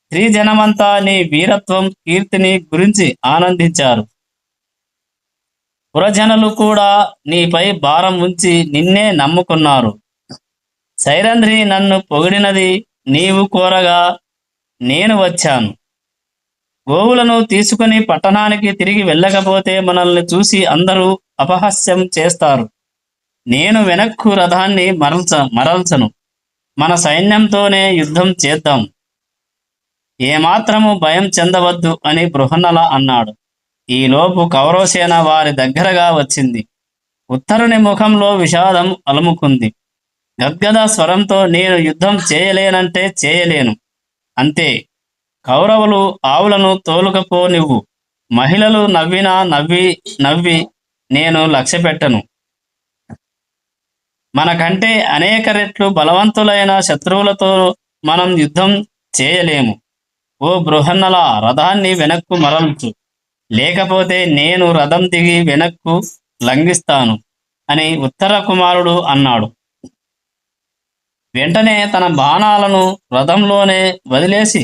స్త్రీ జనమంతా నీ వీరత్వం కీర్తిని గురించి ఆనందించారు. పురజనులు కూడా నీపై భారం ఉంచి నిన్నే నమ్ముకున్నారు. సైరంధ్రి నన్ను పొగిడినది నీవు కోరగా నేను వచ్చాను. గోవులను తీసుకుని పట్టణానికి తిరిగి వెళ్ళకపోతే మనల్ని చూసి అందరూ అపహాస్యం చేస్తారు. నేను వెనక్కు రథాన్ని మరల్చను. మన సైన్యంతోనే యుద్ధం చేద్దాం. ఏమాత్రము భయం చెందవద్దు అని బృహన్నల అన్నాడు. ఈలోపు కౌరవసేన వారి దగ్గరగా వచ్చింది. ఉత్తరుని ముఖంలో విషాదం అలుముకుంది. గద్గద స్వరంతో, నేను యుద్ధం చేయలేనంటే చేయలేను, అంతే. కౌరవులు ఆవులను తోలుకపోనివ్వు. మహిళలు నవ్వినా నవ్వి నేను లక్ష్యపెట్టను. మనకంటే అనేక రెట్లు బలవంతులైన శత్రువులతో మనం యుద్ధం చేయలేము. ఓ బృహన్నల, రథాన్ని వెనక్కు మరల్చు, లేకపోతే నేను రథం దిగి వెనక్కు లంఘిస్తాను అని ఉత్తర కుమారుడు అన్నాడు. వెంటనే తన బాణాలను రథంలోనే వదిలేసి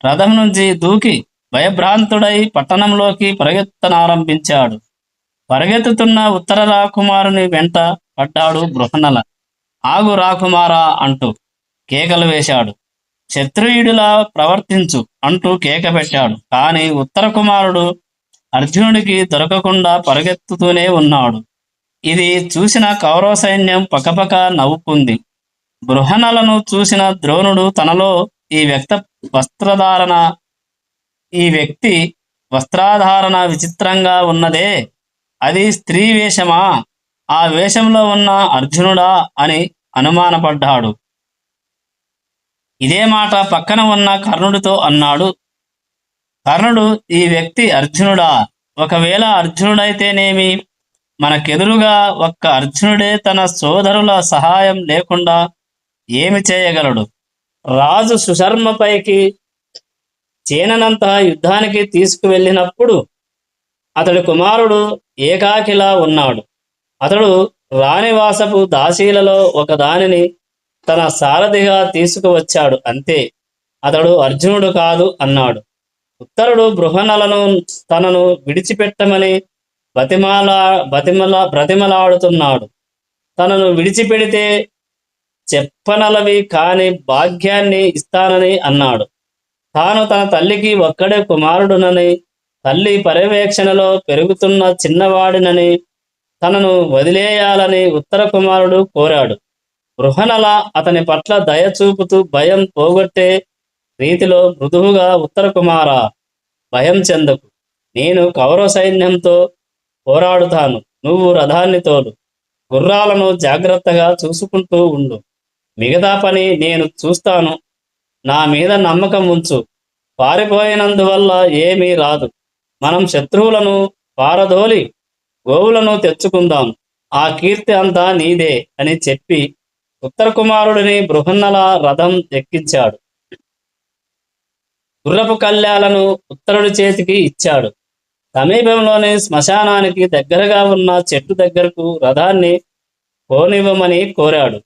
రథం నుంచి దూకి భయభ్రాంతుడై పట్టణంలోకి పరిగెత్తనారంభించాడు. పరిగెత్తుతున్న ఉత్తర రాకుమారుని వెంట పడ్డాడు బృహన్నల. ఆగు రాకుమారా అంటూ కేకలు వేశాడు. క్షత్రియుడిలా ప్రవర్తించు అంటూ కేక పెట్టాడు. కానీ ఉత్తర కుమారుడు అర్జునుడికి దొరకకుండా పరిగెత్తుతూనే ఉన్నాడు. ఇది చూసిన కౌరవ సైన్యం పకపక నవ్వుకుంది. బృహన్నలను చూసిన ద్రోణుడు తనలో ఈ వ్యక్తి వస్త్రాధారణ విచిత్రంగా ఉన్నదే, అది స్త్రీ వేషమా? ఆ వేషంలో ఉన్న అర్జునుడా అని అనుమానపడ్డాడు. ఇదే మాట పక్కన ఉన్న కర్ణుడితో అన్నాడు. కర్ణుడు, ఈ వ్యక్తి అర్జునుడా? ఒకవేళ అర్జునుడైతేనేమి? మనకెదురుగా ఒక్క అర్జునుడే తన సోదరుల సహాయం లేకుండా ఏమి చేయగలడు? రాజు సుశర్మపైకి చేననంత యుద్ధానికి తీసుకువెళ్ళినప్పుడు అతడి కుమారుడు ఏకాకిలా ఉన్నాడు. అతడు రాణివాసపు దాసీలలో ఒకదానిని తన సారథిగా తీసుకువచ్చాడు, అంతే. అతడు అర్జునుడు కాదు అన్నాడు. ఉత్తరుడు బృహన్నలను తనను విడిచిపెట్టమని బ్రతిమలాడుతున్నాడు. తనను విడిచిపెడితే చెప్పనలవి కాని భాగ్యాన్ని ఇస్తానని అన్నాడు. తాను తన తల్లికి ఒక్కడే కుమారుడునని, తల్లి పర్యవేక్షణలో పెరుగుతున్న చిన్నవాడినని, తనను వదిలేయాలని ఉత్తర కుమారుడు కోరాడు. బృహన్నల అతని పట్ల దయ చూపుతూ భయం పోగొట్టే రీతిలో మృదువుగా, ఉత్తర కుమారా, భయం చెందకు. నేను కౌరవ సైన్యంతో పోరాడుతాను. నువ్వు రథాన్ని తోలు. గుర్రాలను జాగ్రత్తగా చూసుకుంటూ ఉండు. మిగతా పని నేను చూస్తాను. నా మీద నమ్మకం ఉంచు. పారిపోయినందువల్ల ఏమీ రాదు. మనం శత్రువులను పారదోలి గోవులను తెచ్చుకుందాం. ఆ కీర్తి అంతా నీదే అని చెప్పి ఉత్తర కుమారుడిని బృహన్నల రథం ఎక్కించాడు. గుర్రపు కళ్యాలను ఉత్తరుడి చేతికి ఇచ్చాడు. సమీపంలోని శ్మశానానికి దగ్గరగా ఉన్న చెట్టు దగ్గరకు రథాన్ని పోనివ్వమని కోరాడు.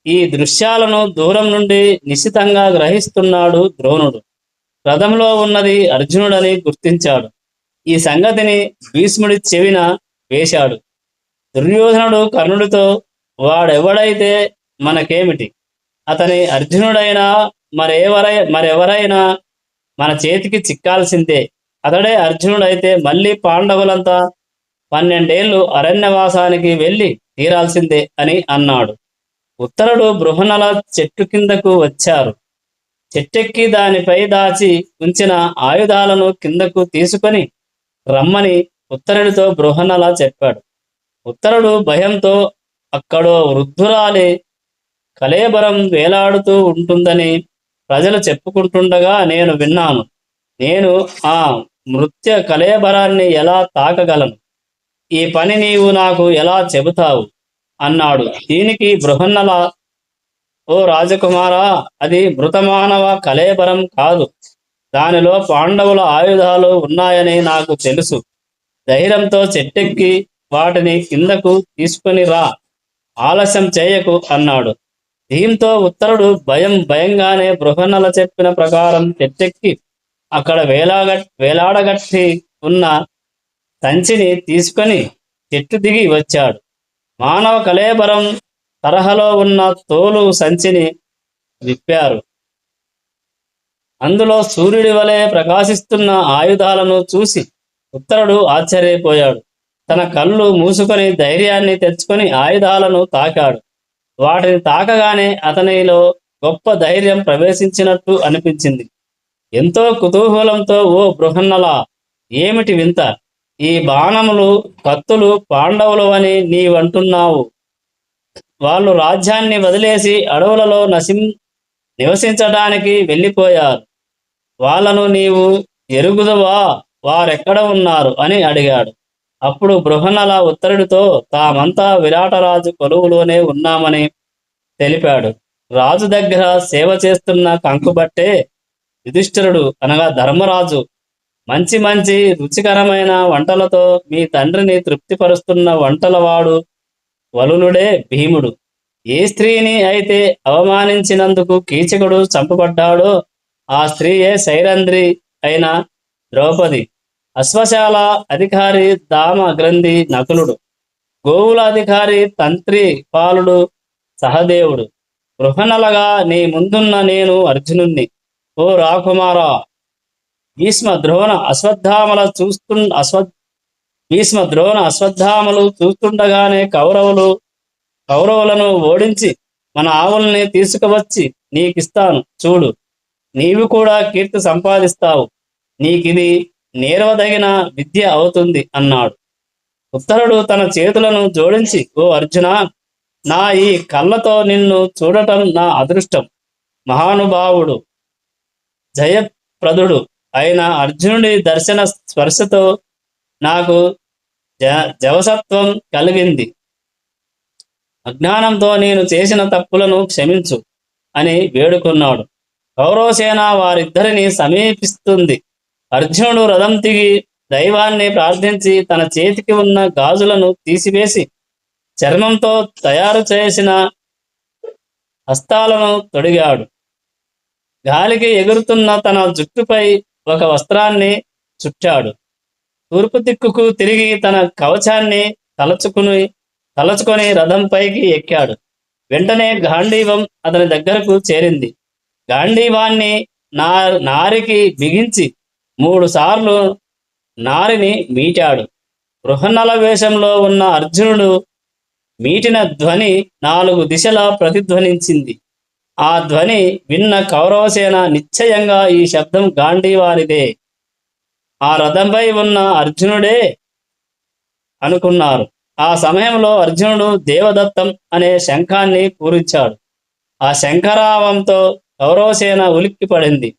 ఈ దృశ్యాలను దూరం నుండి నిశితంగా గ్రహిస్తున్నాడు ద్రోణుడు. రథంలో ఉన్నది అర్జునుడని గుర్తించాడు. ఈ సంగతిని భీష్ముడి చెవిన వేశాడు. దుర్యోధనుడు కర్ణుడితో, వాడెవడైతే మనకేమిటి? అతని అర్జునుడైనా మరెవరైనా మన చేతికి చిక్కాల్సిందే. అతడే అర్జునుడైతే మళ్ళీ పాండవులంతా 12 ఏళ్ళు అరణ్యవాసానికి వెళ్ళి తీరాల్సిందే అని అన్నాడు. ఉత్తరుడు బృహన్నల చెట్టు కిందకు వచ్చారు. చెట్టెక్కి దానిపై దాచి ఉంచిన ఆయుధాలను కిందకు తీసుకొని రమ్మని ఉత్తరుడితో బృహన్నల చెప్పాడు. ఉత్తరుడు భయంతో అక్కడో వృద్ధురాలి కళేబరం వేలాడుతూ ఉంటుందని ప్రజలు చెప్పుకుంటుండగా నేను విన్నాను. నేను ఆ మృత్య కళేబరాన్ని ఎలా తాకగలను? ఈ పని నీవు నాకు ఎలా చెబుతావు అన్నాడు. దీనికి బృహన్నల, ఓ రాజకుమారా, అది మృతమానవ కళేబరం కాదు. దానిలో పాండవుల ఆయుధాలు ఉన్నాయని నాకు తెలుసు. ధైర్యంతో చెట్టెక్కి వాటిని కిందకు తీసుకుని రా, ఆలస్యం చేయకు అన్నాడు. దీంతో ఉత్తరుడు భయంగానే బృహన్నల చెప్పిన ప్రకారం చెట్టెక్కి అక్కడ వేలాడగట్టి ఉన్న సంచిని తీసుకొని చెట్టు దిగి వచ్చాడు. మానవ కళేబరం తరహాలో ఉన్న తోలు సంచిని విప్పారు. అందులో సూర్యుడి వలె ప్రకాశిస్తున్న ఆయుధాలను చూసి ఉత్తరుడు ఆశ్చర్యపోయాడు. తన కళ్ళు మూసుకొని ధైర్యాన్ని తెచ్చుకొని ఆయుధాలను తాకాడు. వాటిని తాకగానే అతనిలో గొప్ప ధైర్యం ప్రవేశించినట్టు అనిపించింది. ఎంతో కుతూహలంతో, ఓ బృహన్నల, ఏమిటి వింత? ఈ బాణములు కత్తులు పాండవులు అని నీవంటున్నావు. వాళ్ళు రాజ్యాన్ని వదిలేసి అడవులలో నివసించడానికి వెళ్ళిపోయారు. వాళ్ళను నీవు ఎరుగుదవా? వారెక్కడ ఉన్నారు అని అడిగాడు. అప్పుడు బృహన్నల ఉత్తరుడితో తామంతా విరాటరాజు కొలువులోనే ఉన్నామని తెలిపాడు. రాజు దగ్గర సేవ చేస్తున్న కంకుబట్టే యుధిష్ఠిరుడు అనగా ధర్మరాజు మంచి మంచి రుచికరమైన వంటలతో మీ తండ్రిని తృప్తిపరుస్తున్న వంటలవాడు వలునుడే భీముడు. ఏ స్త్రీని అయితే అవమానించినందుకు కీచకుడు చంపబడ్డాడో ఆ స్త్రీయే సైరంధ్రి అయిన ద్రౌపది. అశ్వశాల అధికారి దామ గ్రంథి నకులుడు. గోవుల అధికారి తంత్రి పాలుడు సహదేవుడు. బృహన్నలగా నీ ముందున్న నేను అర్జునుణ్ణి. ఓ రాకుమారా, భీష్మ ద్రోణ అశ్వత్థామలు చూస్తుండగానే కౌరవులను ఓడించి మన ఆవుల్ని తీసుకువచ్చి నీకిస్తాను, చూడు. నీవు కూడా కీర్తి సంపాదిస్తావు. నీకిది నేర్వదగిన విద్య అవుతుంది అన్నాడు. ఉత్తరుడు తన చేతులను జోడించి, ఓ అర్జున, నా ఈ కళ్ళతో నిన్ను చూడటం నా అదృష్టం. మహానుభావుడు జయప్రదుడు అయిన అర్జునుడి దర్శన స్పర్శతో నాకు జవసత్వం కలిగింది. అజ్ఞానంతో నేను చేసిన తప్పులను క్షమించు అని వేడుకున్నాడు. కౌరవసేన వారిద్దరిని సమీపిస్తుంది. అర్జునుడు రథం దిగి దైవాన్ని ప్రార్థించి తన చేతికి ఉన్న గాజులను తీసివేసి చర్మంతో తయారు చేసిన హస్తాలను తొడిగాడు. గాలికి ఎగురుతున్న తన జుట్టుపై ఒక వస్త్రాన్ని చుట్టాడు. తూర్పు దిక్కుకు తిరిగి తన కవచాన్ని తలచుకొని రథంపైకి ఎక్కాడు. వెంటనే గాంధీవం అతని దగ్గరకు చేరింది. గాంధీవాన్ని నారికి బిగించి 3 సార్లు నారిని మీటాడు. బృహన్నల వేషంలో ఉన్న అర్జునుడు మీటిన ధ్వని 4 దిశలా ప్రతిధ్వనించింది. ఆ ధ్వని విన్న కౌరవసేన నిశ్చయంగా ఈ శబ్దం గాంధీవానిదే, ఆ రథంపై ఉన్న అర్జునుడే అనుకున్నారు. ఆ సమయంలో అర్జునుడు దేవదత్తం అనే శంఖాన్ని పూరించాడు. ఆ శంఖరావంతో కౌరవసేన ఉలిక్కిపడింది.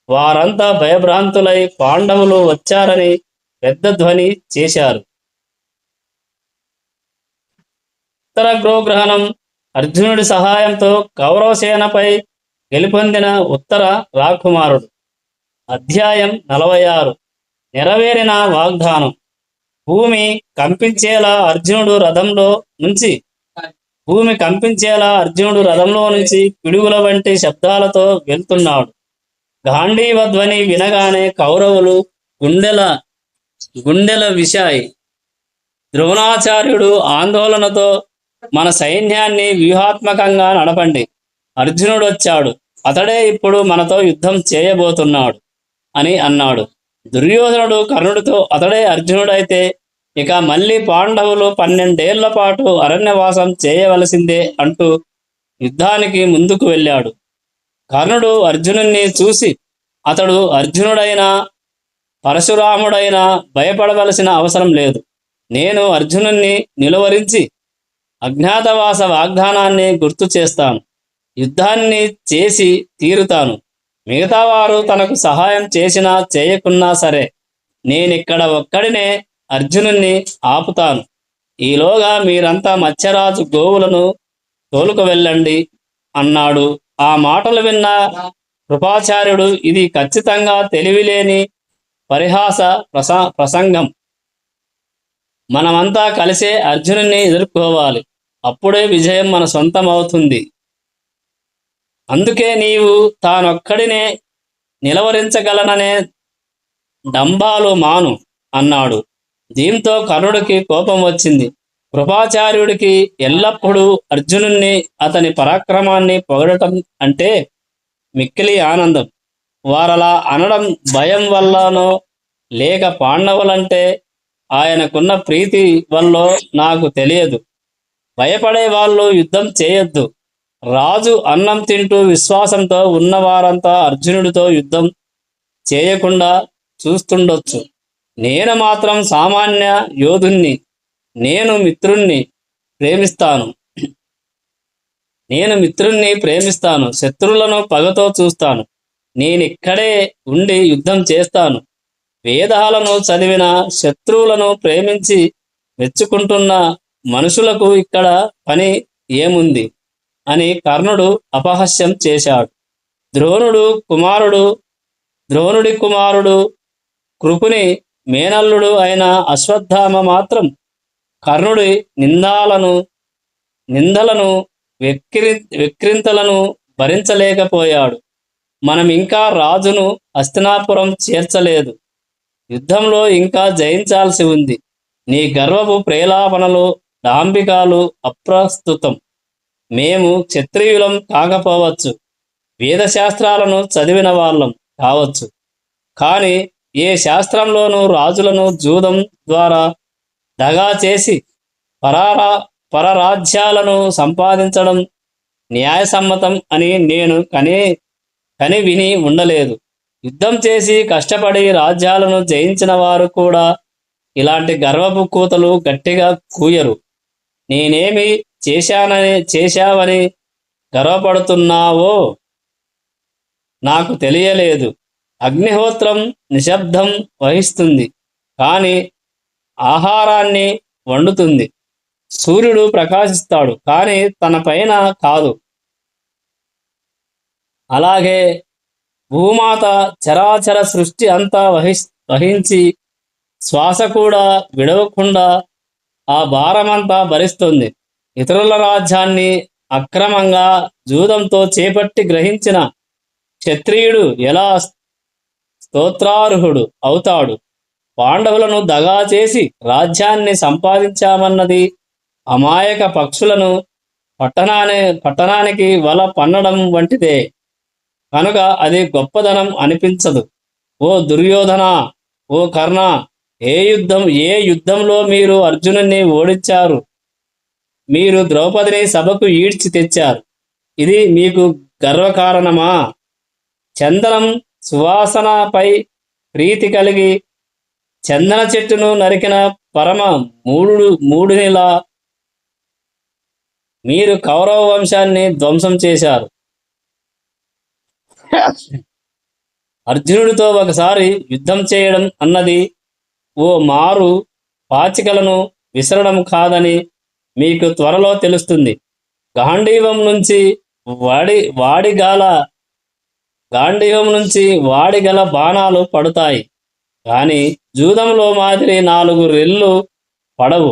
వారంతా భయభ్రాంతులై పాండవులు వచ్చారని పెద్ద ధ్వని చేశారు. ఉత్తర గోగ్రహణం. అర్జునుడి సహాయంతో కౌరవసేనపై గెలుపొందిన ఉత్తర రాకుమారుడు. అధ్యాయం 46. నెరవేరిన వాగ్దానం. భూమి కంపించేలా అర్జునుడు రథంలో నుంచి పిడుగుల వంటి శబ్దాలతో వెళ్తున్నాడు. గాంధీవ ధ్వని వినగానే కౌరవులు గుండెల విషాయి. ద్రోణాచార్యుడు ఆందోళనతో, మన సైన్యాన్ని వ్యూహాత్మకంగా నడపండి, అర్జునుడు వచ్చాడు, అతడే ఇప్పుడు మనతో యుద్ధం చేయబోతున్నాడు అని అన్నాడు. దుర్యోధనుడు కర్ణుడితో, అతడే అర్జునుడైతే ఇక మళ్ళీ పాండవులు 12 ఏళ్ల పాటు అరణ్యవాసం చేయవలసిందే అంటూ యుద్ధానికి ముందుకు వెళ్ళాడు. కర్ణుడు అర్జునుణ్ణి చూసి, అతడు అర్జునుడైన పరశురాముడైన భయపడవలసిన అవసరం లేదు. నేను అర్జునుణ్ణి నిలువరించి అజ్ఞాతవాస వాగ్దానాన్ని గుర్తు చేస్తాను. యుద్ధాన్ని చేసి తీరుతాను. మిగతా వారు తనకు సహాయం చేసినా చేయకున్నా సరే నేనిక్కడ ఒక్కడినే అర్జునుణ్ణి ఆపుతాను. ఈలోగా మీరంతా మత్స్యరాజు గోవులను తోలుకు వెళ్ళండి అన్నాడు. ఆ మాటలు విన్న కృపాచార్యుడు, ఇది ఖచ్చితంగా తెలివిలేని పరిహాస ప్రసంగం. మనమంతా కలిసే అర్జునుణ్ణి ఎదుర్కోవాలి. అప్పుడే విజయం మన సొంతం అవుతుంది. అందుకే నీవు తానొక్కడినే నిలవరించగలననే డంబాలు మాను అన్నాడు. దీంతో కర్ణుడికి కోపం వచ్చింది. కృపాచార్యుడికి ఎల్లప్పుడూ అర్జునుణ్ణి, అతని పరాక్రమాన్ని పొగడటం అంటే మిక్కిలి ఆనందం. వారలా అనడం భయం వల్లనో లేక పాండవులంటే ఆయనకున్న ప్రీతి వల్లో నాకు తెలియదు. భయపడే వాళ్ళు యుద్ధం చేయొద్దు. రాజు అన్నం తింటూ విశ్వాసంతో ఉన్నవారంతా అర్జునుడితో యుద్ధం చేయకుండా చూస్తుండొచ్చు. నేను మాత్రం సామాన్య యోధుణ్ణి. నేను మిత్రుణ్ణి ప్రేమిస్తాను. శత్రువులను పగతో చూస్తాను. నేనిక్కడే ఉండి యుద్ధం చేస్తాను. వేదాలను చదివిన, శత్రువులను ప్రేమించి మెచ్చుకుంటున్న మనుషులకు ఇక్కడ పని ఏముంది అని కర్ణుడు అపహాస్యం చేశాడు. ద్రోణుడి కుమారుడు కృపుని మేనల్లుడు అయిన అశ్వత్థామ మాత్రం కర్ణుడి నిందలను వెక్కిరింతలను భరించలేకపోయాడు. మనం ఇంకా రాజును హస్తినాపురం చేర్చలేదు. యుద్ధంలో ఇంకా జయించాల్సి ఉంది. నీ గర్వపు ప్రేలాపనలు, డాంబికాలు అప్రస్తుతం. మేము క్షత్రియులం కాకపోవచ్చు, వేదశాస్త్రాలను చదివిన వాళ్ళం కావచ్చు, కానీ ఏ శాస్త్రంలోనూ రాజులను జూదం ద్వారా దగా చేసి పరరాజ్యాలను సంపాదించడం న్యాయసమ్మతం అని నేను కని విని ఉండలేదు. యుద్ధం చేసి కష్టపడి రాజ్యాలను జయించిన వారు కూడా ఇలాంటి గర్వపు కూతలు గట్టిగా కూయరు. నేనేమి చేశావని గర్వపడుతున్నావో నాకు తెలియలేదు. అగ్నిహోత్రం నిశ్శబ్దం వహిస్తుంది, కానీ ఆహారాన్ని వండుతుంది. సూర్యుడు ప్రకాశిస్తాడు, కానీ తన పైన కాదు. అలాగే భూమాత చరాచర సృష్టి అంతా వహించి శ్వాస కూడా విడవకుండా ఆ భారమంతా భరిస్తుంది. ఇతరుల రాజ్యాన్ని అక్రమంగా జూదంతో చేపట్టి గ్రహించిన క్షత్రియుడు ఎలా స్తోత్రార్హుడు అవుతాడు? పాండవులను దగా చేసి రాజ్యాన్ని సంపాదించామన్నది అమాయక పక్షులను పట్టణానికి వల పన్నడం వంటిదే. కనుక అది గొప్పదనం అనిపించదు. ఓ దుర్యోధన, ఓ కర్ణ, ఏ యుద్ధంలో మీరు అర్జునుణ్ణి ఓడించారు? మీరు ద్రౌపదిని సభకు ఈడ్చి తెచ్చారు. ఇది మీకు గర్వకారణమా? చందనం సువాసనపై ప్రీతి కలిగి చందన చెట్టును నరికిన పరమ మూడునిలా మీరు కౌరవ వంశాన్ని ధ్వంసం చేశారు. అర్జునుడితో ఒకసారి యుద్ధం చేయడం అన్నది ఓ మారు పాచికలను విసరడం కాదని మీకు త్వరలో తెలుస్తుంది. గాంధీవం నుంచి వాడిగల బాణాలు పడుతాయి, కానీ జూదంలో మాదిరి 4 రెళ్ళు పడవు.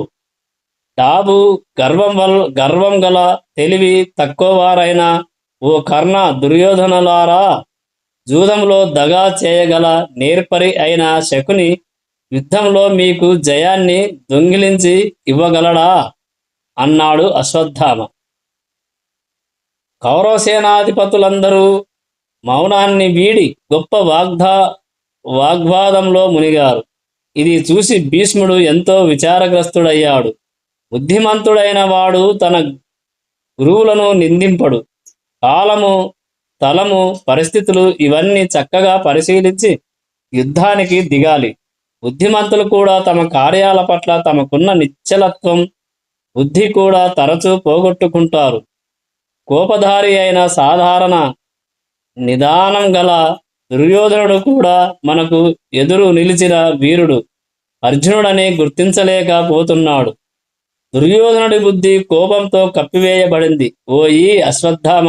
డాబు గర్వం గల తెలివి తక్కువవారైన ఓ కర్ణ, దుర్యోధనులారా, జూదంలో దగా చేయగల నేర్పరి అయిన శకుని యుద్ధంలో మీకు జయాన్ని దొంగిలించి ఇవ్వగలడా అన్నాడు అశ్వత్థామ. కౌరవసేనాధిపతులందరూ మౌనాన్ని వీడి గొప్ప వాగ్వాదంలో మునిగారు. ఇది చూసి భీష్ముడు ఎంతో విచారగ్రస్తుడయ్యాడు. బుద్ధిమంతుడైన వాడు తన గురువులను నిందింపడు. స్థలము, పరిస్థితులు ఇవన్నీ చక్కగా పరిశీలించి యుద్ధానికి దిగాలి. బుద్ధిమంతులు కూడా తమ కార్యాల పట్ల తమకున్న నిశ్చలత్వం, బుద్ధి కూడా తరచూ పోగొట్టుకుంటారు. కోపధారి అయిన సాధారణ నిదానం గల దుర్యోధనుడు కూడా మనకు ఎదురు నిలిచిన వీరుడు అర్జునుడని గుర్తించలేకపోతున్నాడు. దుర్యోధనుడి బుద్ధి కోపంతో కప్పివేయబడింది. ఓ ఈ అశ్వత్థామ,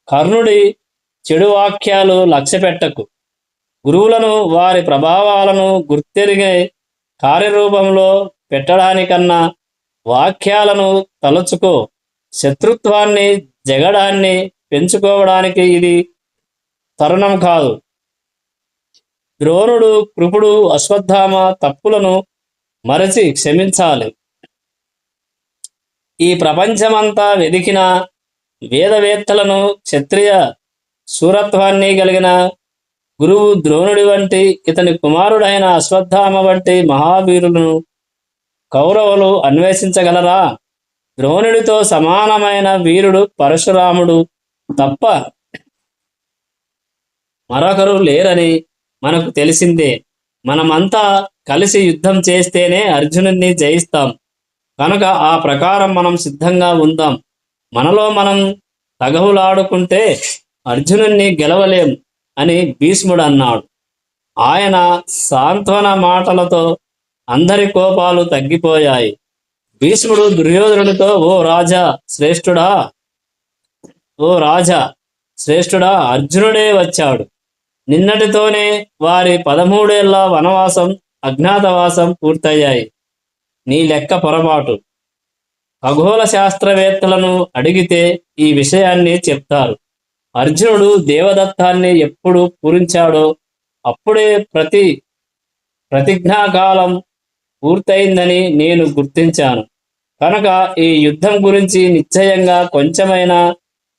కర్ణుడి చెడు వాక్యాలు లక్ష్యపెట్టకు. గురువులను, వారి ప్రభావాలను గుర్తెరిగే కార్యరూపంలో పెట్టడానికన్నా వాక్యాలను తలుచుకో. శత్రుత్వాన్ని, జగడాన్ని పెంచుకోవడానికి ఇది తరుణం కాదు. ద్రోణుడు, కృపుడు, అశ్వత్థామ తప్పులను మరచి క్షమించాలి. ఈ ప్రపంచమంతా వెదికిన వేదవేత్తలను, క్షత్రియ శూరత్వాన్ని కలిగిన గురువు ద్రోణుడి వంటి, ఇతని కుమారుడైన అశ్వత్థామ వంటి మహావీరులను కౌరవులు అన్వేషించగలరా? ద్రోణుడితో సమానమైన వీరుడు పరశురాముడు తప్ప మరొకరు లేరని మనకు తెలిసిందే. మనమంతా కలిసి యుద్ధం చేస్తేనే అర్జునుడిని జయిస్తాం. కనుక ఆ ప్రకారం మనం సిద్ధంగా ఉందాం. మనలో మనం తగవులాడుకుంటే అర్జునుడిని గెలవలేం అని భీష్ముడు అన్నాడు. ఆయన సాంత్వన మాటలతో అందరి కోపాలు తగ్గిపోయాయి. భీష్ముడు దుర్యోధనుడితో, ఓ రాజా శ్రేష్ఠుడా, అర్జునుడే వచ్చాడు. నిన్నటితోనే వారి 13 ఏళ్ల వనవాసం, అజ్ఞాతవాసం పూర్తయ్యాయి. నీ లెక్క పొరపాటు. ఖగోళ శాస్త్రవేత్తలను అడిగితే ఈ విషయాన్ని చెప్తారు. అర్జునుడు దేవదత్తాన్ని ఎప్పుడు పూరించాడో అప్పుడే ప్రతిజ్ఞాకాలం పూర్తయిందని నేను గుర్తించాను. కనుక ఈ యుద్ధం గురించి నిశ్చయంగా కొంచెమైనా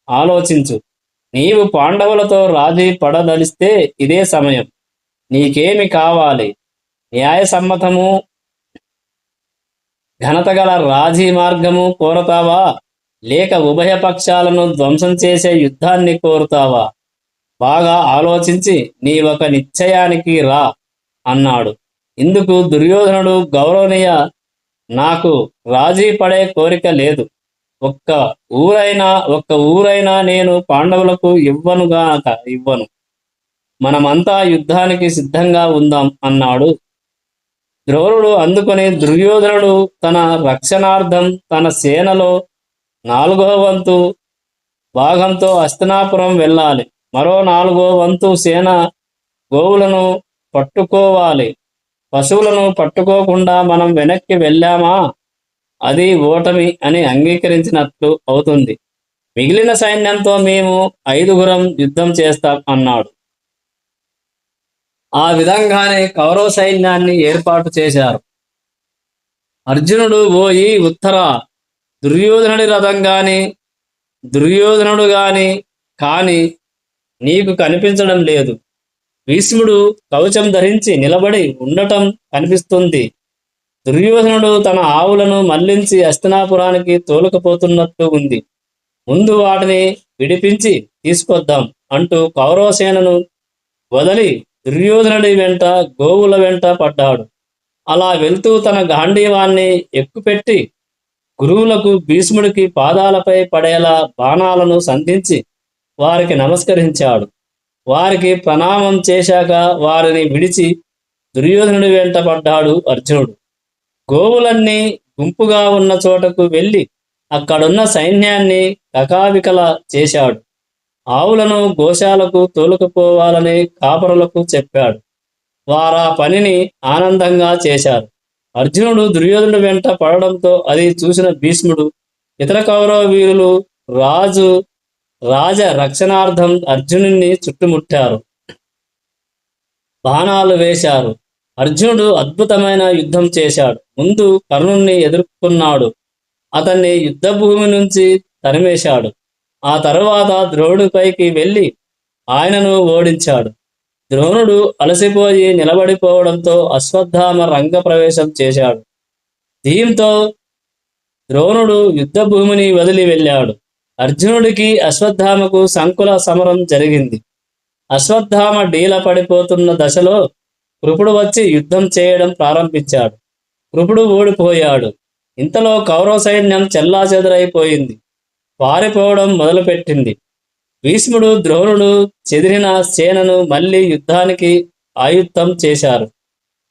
ఆలోచించు. నీవు పాండవులతో రాజీ పడదలిస్తే ఇదే సమయం. నీకేమి కావాలి? న్యాయసమ్మతము, ఘనతగల రాజీ మార్గము కోరతావా, లేక ఉభయ పక్షాలను ధ్వంసం చేసే యుద్ధాన్ని కోరుతావా? బాగా ఆలోచించి నీ ఒక నిశ్చయానికి రా అన్నాడు. ఇందుకు దుర్యోధనుడు, గౌరవనీయ, నాకు రాజీ పడే కోరిక లేదు. ఒక్క ఊరైనా నేను పాండవులకు ఇవ్వను. మనమంతా యుద్ధానికి సిద్ధంగా ఉందాం అన్నాడు. ద్రోణుడు అందుకొని దుర్యోధనుడు తన రక్షణార్థం తన సేనలో 4వ వంతు భాగంతో హస్తినాపురం వెళ్ళాలి. మరో 4వ వంతు సేన గోవులను పట్టుకోవాలి. పశువులను పట్టుకోకుండా మనం వెనక్కి వెళ్ళామా అది ఓటమి అని అంగీకరించినట్లు అవుతుంది. మిగిలిన సైన్యంతో మేము 5గురం యుద్ధం చేస్తాం అన్నాడు. ఆ విధంగానే కౌరవ సైన్యాన్ని ఏర్పాటు చేశారు. అర్జునుడు, ఓ ఈ ఉత్తర, దుర్యోధనుడి రథం దుర్యోధనుడు కాని నీకు కనిపించడం లేదు. భీష్ముడు కవచం ధరించి నిలబడి ఉండటం కనిపిస్తుంది. దుర్యోధనుడు తన ఆవులను మళ్లించి హస్తినాపురానికి తోలుకపోతున్నట్లు ఉంది. ముందు వాటిని విడిపించి తీసుకొద్దాం అంటూ కౌరవసేనను వదిలి దుర్యోధనుడి వెంట, గోవుల వెంట పడ్డాడు. అలా వెళ్తూ తన గాంధీవాన్ని ఎక్కుపెట్టి గురువులకు, భీష్ముడికి పాదాలపై పడేలా బాణాలను సంధించి వారికి నమస్కరించాడు. వారికి ప్రణామం చేశాక వారిని విడిచి దుర్యోధనుడి వెంట పడ్డాడు అర్జునుడు. గోవులన్నీ గుంపుగా ఉన్న చోటకు వెళ్ళి అక్కడున్న సైన్యాన్ని కకావికల చేశాడు. ఆవులను గోశాలకు తోలుకుపోవాలని కాపరులకు చెప్పాడు. వారా పనిని ఆనందంగా చేశారు. అర్జునుడు దుర్యోధనుడి వెంట పడడంతో అది చూసిన భీష్ముడు, ఇతర కౌరవ వీరులు రాజ రక్షణార్థం అర్జునుడిని చుట్టుముట్టారు. బాణాలు వేశారు. అర్జునుడు అద్భుతమైన యుద్ధం చేశాడు. ముందు కర్ణుణ్ణి ఎదుర్కొన్నాడు. అతన్ని యుద్ధభూమి నుంచి తరిమేశాడు. ఆ తరువాత ద్రోణుడిపైకి వెళ్ళి ఆయనను ఓడించాడు. ద్రోణుడు అలసిపోయి నిలబడిపోవడంతో అశ్వత్థామ రంగప్రవేశం చేశాడు. దీంతో ద్రోణుడు యుద్ధభూమిని వదిలి వెళ్ళాడు. అర్జునుడికి అశ్వత్థామకు సంకుల సమరం జరిగింది. అశ్వత్థామ డీల పడిపోతున్న దశలో కృపుడు వచ్చి యుద్ధం చేయడం ప్రారంభించాడు. కృపుడు ఓడిపోయాడు. ఇంతలో కౌరవ సైన్యం చెల్లాచెదరైపోయింది. పారిపోవడం మొదలుపెట్టింది. భీష్ముడు, ద్రోణుడు చెదిరిన సేనను మళ్ళీ యుద్ధానికి ఆయుత్తం చేశారు.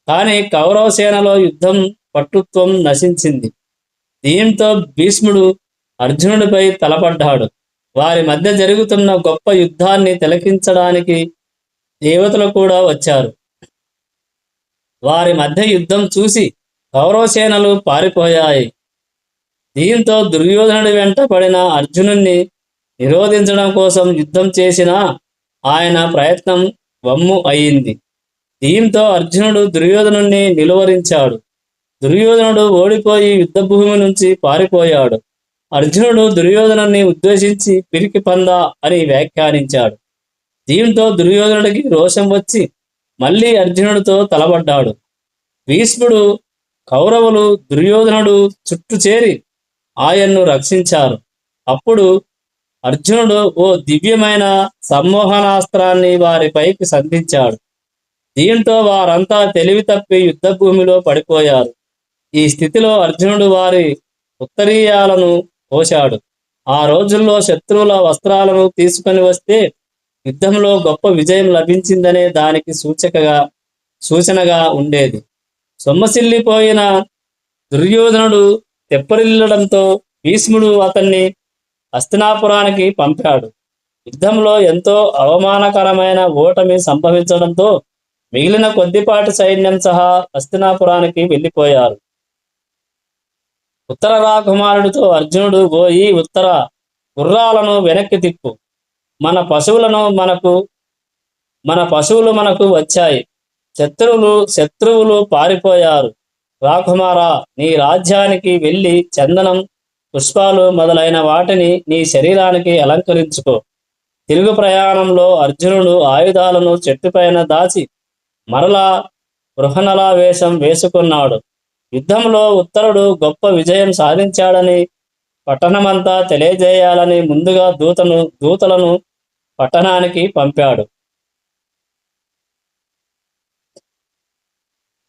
కానీ కౌరవ సేనలో యుద్ధం పట్టుత్వం నశించింది. దీంతో భీష్ముడు అర్జునుడిపై తలపడ్డాడు. వారి మధ్య జరుగుతున్న గొప్ప యుద్ధాన్ని తిలకించడానికి దేవతలు కూడా వచ్చారు. వారి మధ్య యుద్ధం చూసి కౌరవ సేనలు పారిపోయాయి. దీంతో దుర్యోధనుడి వెంట పడిన అర్జునుణ్ణి నిరోధించడం కోసం యుద్ధం చేసిన ఆయన ప్రయత్నం వమ్ము అయింది. దీంతో అర్జునుడు దుర్యోధనుణ్ణి నిలువరించాడు. దుర్యోధనుడు ఓడిపోయి యుద్ధభూమి నుంచి పారిపోయాడు. అర్జునుడు దుర్యోధనుణ్ణి ఉద్దేశించి పిరికి పందా అని వ్యాఖ్యానించాడు. దీంతో దుర్యోధనుడికి రోషం వచ్చి మళ్ళీ అర్జునుడితో తలబడ్డాడు. భీష్ముడు, కౌరవులు దుర్యోధనుడు చుట్టూ చేరి ఆయన్ను రక్షించారు. అప్పుడు అర్జునుడు ఓ దివ్యమైన సమ్మోహనాస్త్రాన్ని వారిపైకి సంధించాడు. దీంతో వారంతా తెలివి తప్పి యుద్ధభూమిలో పడిపోయారు. ఈ స్థితిలో అర్జునుడు వారి ఉత్తరీయాలను కోశాడు. ఆ రోజుల్లో శత్రువుల వస్త్రాలను తీసుకొని వస్తే యుద్ధంలో గొప్ప విజయం లభించిందనే దానికి సూచనగా ఉండేది. సొమ్మసిల్లిపోయిన దుర్యోధనుడు తెప్పరిల్లడంతో భీష్ముడు అతన్ని హస్తినాపురానికి పంపాడు. యుద్ధంలో ఎంతో అవమానకరమైన ఓటమి సంభవించడంతో మిగిలిన కొద్దిపాటి సైన్యం సహా హస్తినాపురానికి వెళ్ళిపోయారు. ఉత్తర రాకుమారుడితో అర్జునుడు, పోయి ఉత్తర గుర్రాలను వెనక్కి తిప్పు, మన పశువులు మనకు వచ్చాయి. శత్రువులు పారిపోయారు. రాకుమారా, నీ రాజ్యానికి వెళ్ళి చందనం, పుష్పాలు మొదలైన వాటిని నీ శరీరానికి అలంకరించుకో. తిరుగు ప్రయాణంలో అర్జునుడు ఆయుధాలను చెట్టుపైన దాచి మరలా బృహనల వేషం వేసుకున్నాడు. యుద్ధంలో ఉత్తరుడు గొప్ప విజయం సాధించాడని పట్టణమంతా తెలియజేయాలని ముందుగా దూతలను పట్టణానికి పంపాడు.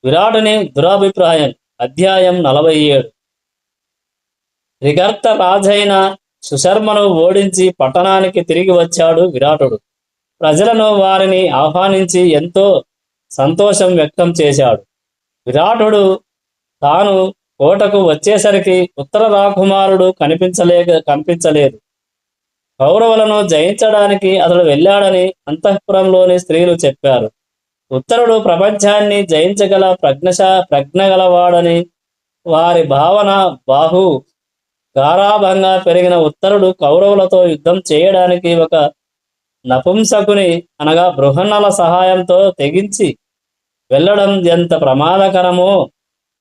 విరాటుని దురాభిప్రాయం. అధ్యాయం 47. త్రిగర్త రాజైన సుశర్మను ఓడించి పట్టణానికి తిరిగి వచ్చాడు విరాటుడు. ప్రజలను వారిని ఆహ్వానించి ఎంతో సంతోషం వ్యక్తం చేశాడు. విరాటుడు తాను కోటకు వచ్చేసరికి ఉత్తర రాకుమారుడు కనిపించలేదు. కౌరవులను జయించడానికి అతడు వెళ్ళాడని అంతఃపురంలోని స్త్రీలు చెప్పారు. ఉత్తరుడు ప్రపంచాన్ని జయించగల ప్రజ్ఞగలవాడని వారి భావన. గారాభంగా పెరిగిన ఉత్తరుడు కౌరవులతో యుద్ధం చేయడానికి ఒక నపుంసకుని అనగా బృహన్నల సహాయంతో తెగించి వెళ్ళడం ఎంత ప్రమాదకరమో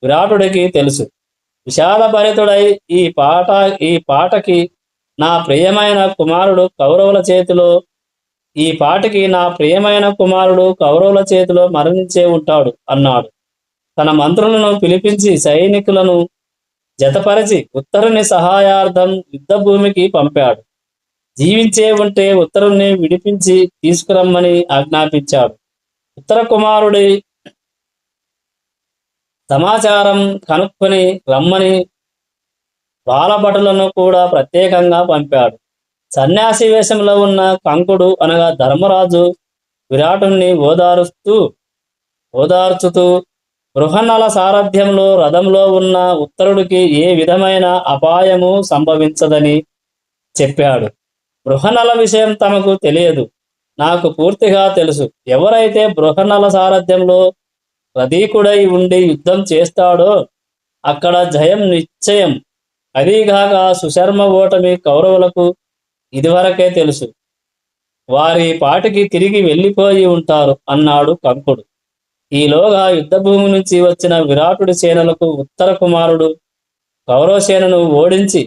విరాటుడికి తెలుసు. విషాదభరితుడై ఈ పాటకి నా ప్రియమైన కుమారుడు కౌరవుల చేతిలో మరణించే ఉంటాడు అన్నాడు. తన మంత్రులను పిలిపించి సైనికులను జతపరిచి ఉత్తరుని సహాయార్థం యుద్ధభూమికి పంపాడు. జీవించే ఉంటే ఉత్తరుని విడిపించి తీసుకురమ్మని ఆజ్ఞాపించాడు. ఉత్తర కుమారుడి సమాచారం కనుక్కొని రమ్మని బాలభటులను కూడా ప్రత్యేకంగా పంపాడు. సన్యాసి వేషంలో ఉన్న కంకుడు అనగా ధర్మరాజు విరాటుణ్ణి ఓదార్చుతూ బృహన్నల సారథ్యంలో రథంలో ఉన్న ఉత్తరుడికి ఏ విధమైన అపాయము సంభవించదని చెప్పాడు. బృహన్నల విషయం తమకు తెలియదు, నాకు పూర్తిగా తెలుసు. ఎవరైతే బృహన్నల సారథ్యంలో రథీకుడై ఉండి యుద్ధం చేస్తాడో అక్కడ జయం నిశ్చయం. అదీగాక సుశర్మ ఓటమి కౌరవులకు ఇదివరకే తెలుసు. వారి పాటికి తిరిగి వెళ్ళిపోయి ఉంటారు అన్నాడు కంకుడు. ఈలోగా యుద్ధభూమి నుంచి వచ్చిన విరాటుడి సేనలకు ఉత్తర కుమారుడు కౌరవ సేనను ఓడించి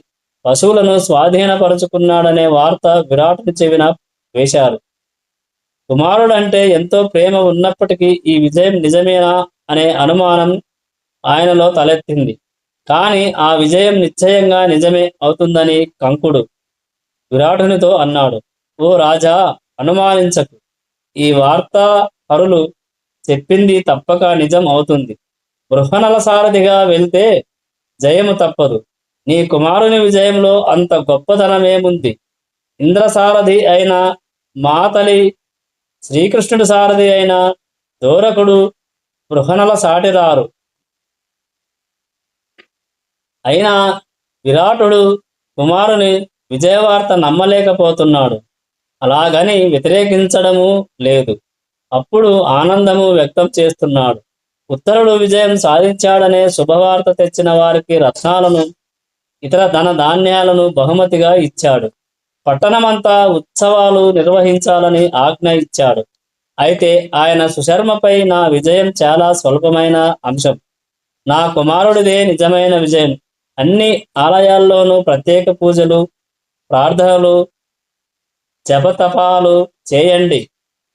పశువులను స్వాధీనపరుచుకున్నాడనే వార్త విరాటుడి చెవిన వేశారు. కుమారుడంటే ఎంతో ప్రేమ ఉన్నప్పటికీ ఈ విజయం నిజమేనా అనే అనుమానం ఆయనలో తలెత్తింది. కానీ ఆ విజయం నిశ్చయంగా నిజమే అవుతుందని కంకుడు విరాటునితో అన్నాడు. ఓ రాజా, అనుమానించకు. ఈ వార్తాహరులు చెప్పింది తప్పక నిజం అవుతుంది. బృహనల సారథిగా వెళ్తే జయము తప్పదు. నీ కుమారుని విజయంలో అంత గొప్పతనమేముంది? ఇంద్రసారథి అయిన మాతలి, శ్రీకృష్ణుడి సారథి అయిన దోరకుడు బృహనల సాటిరారు. అయినా విరాటుడు కుమారుని విజయవార్త నమ్మలేకపోతున్నాడు. అలాగని వ్యతిరేకించడము లేదు. అప్పుడు ఆనందము వ్యక్తం చేస్తున్నాడు. ఉత్తరుడు విజయం సాధించాడనే శుభవార్త తెచ్చిన వారికి రత్నాలను, ఇతర ధన ధాన్యాలను బహుమతిగా ఇచ్చాడు. పట్టణమంతా ఉత్సవాలు నిర్వహించాలని ఆజ్ఞ ఇచ్చాడు. అయితే ఆయన సుశర్మపై నా విజయం చాలా స్వల్పమైన అంశం. నా కుమారుడిదే నిజమైన విజయం. అన్ని ఆలయాల్లోనూ ప్రత్యేక పూజలు, ప్రార్థనలు, జపతపాలు చేయండి.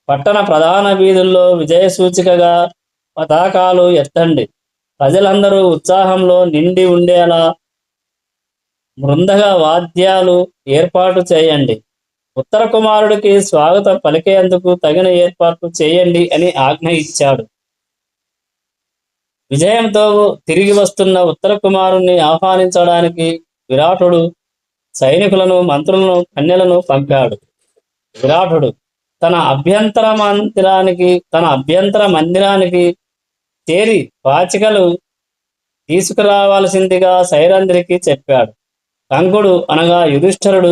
పట్టణ ప్రధాన వీధుల్లో విజయ సూచికగా పతాకాలు ఎత్తండి. ప్రజలందరూ ఉత్సాహంలో నిండి ఉండేలా బృందగా వాద్యాలు ఏర్పాటు చేయండి. ఉత్తర కుమారుడికి స్వాగతం పలికేందుకు తగిన ఏర్పాట్లు చేయండి అని ఆజ్ఞ ఇచ్చాడు. విజయంతో తిరిగి వస్తున్న ఉత్తర కుమారుణ్ణి ఆహ్వానించడానికి విరాటుడు సైనికులను, మంత్రులను, కన్యలను పంపాడు. విరాటుడు తన అభ్యంతర మందిరానికి చేరి పాచికలు తీసుకురావాల్సిందిగా సైరంధ్రికి చెప్పాడు. కంకుడు అనగా యుధిష్ఠిరుడు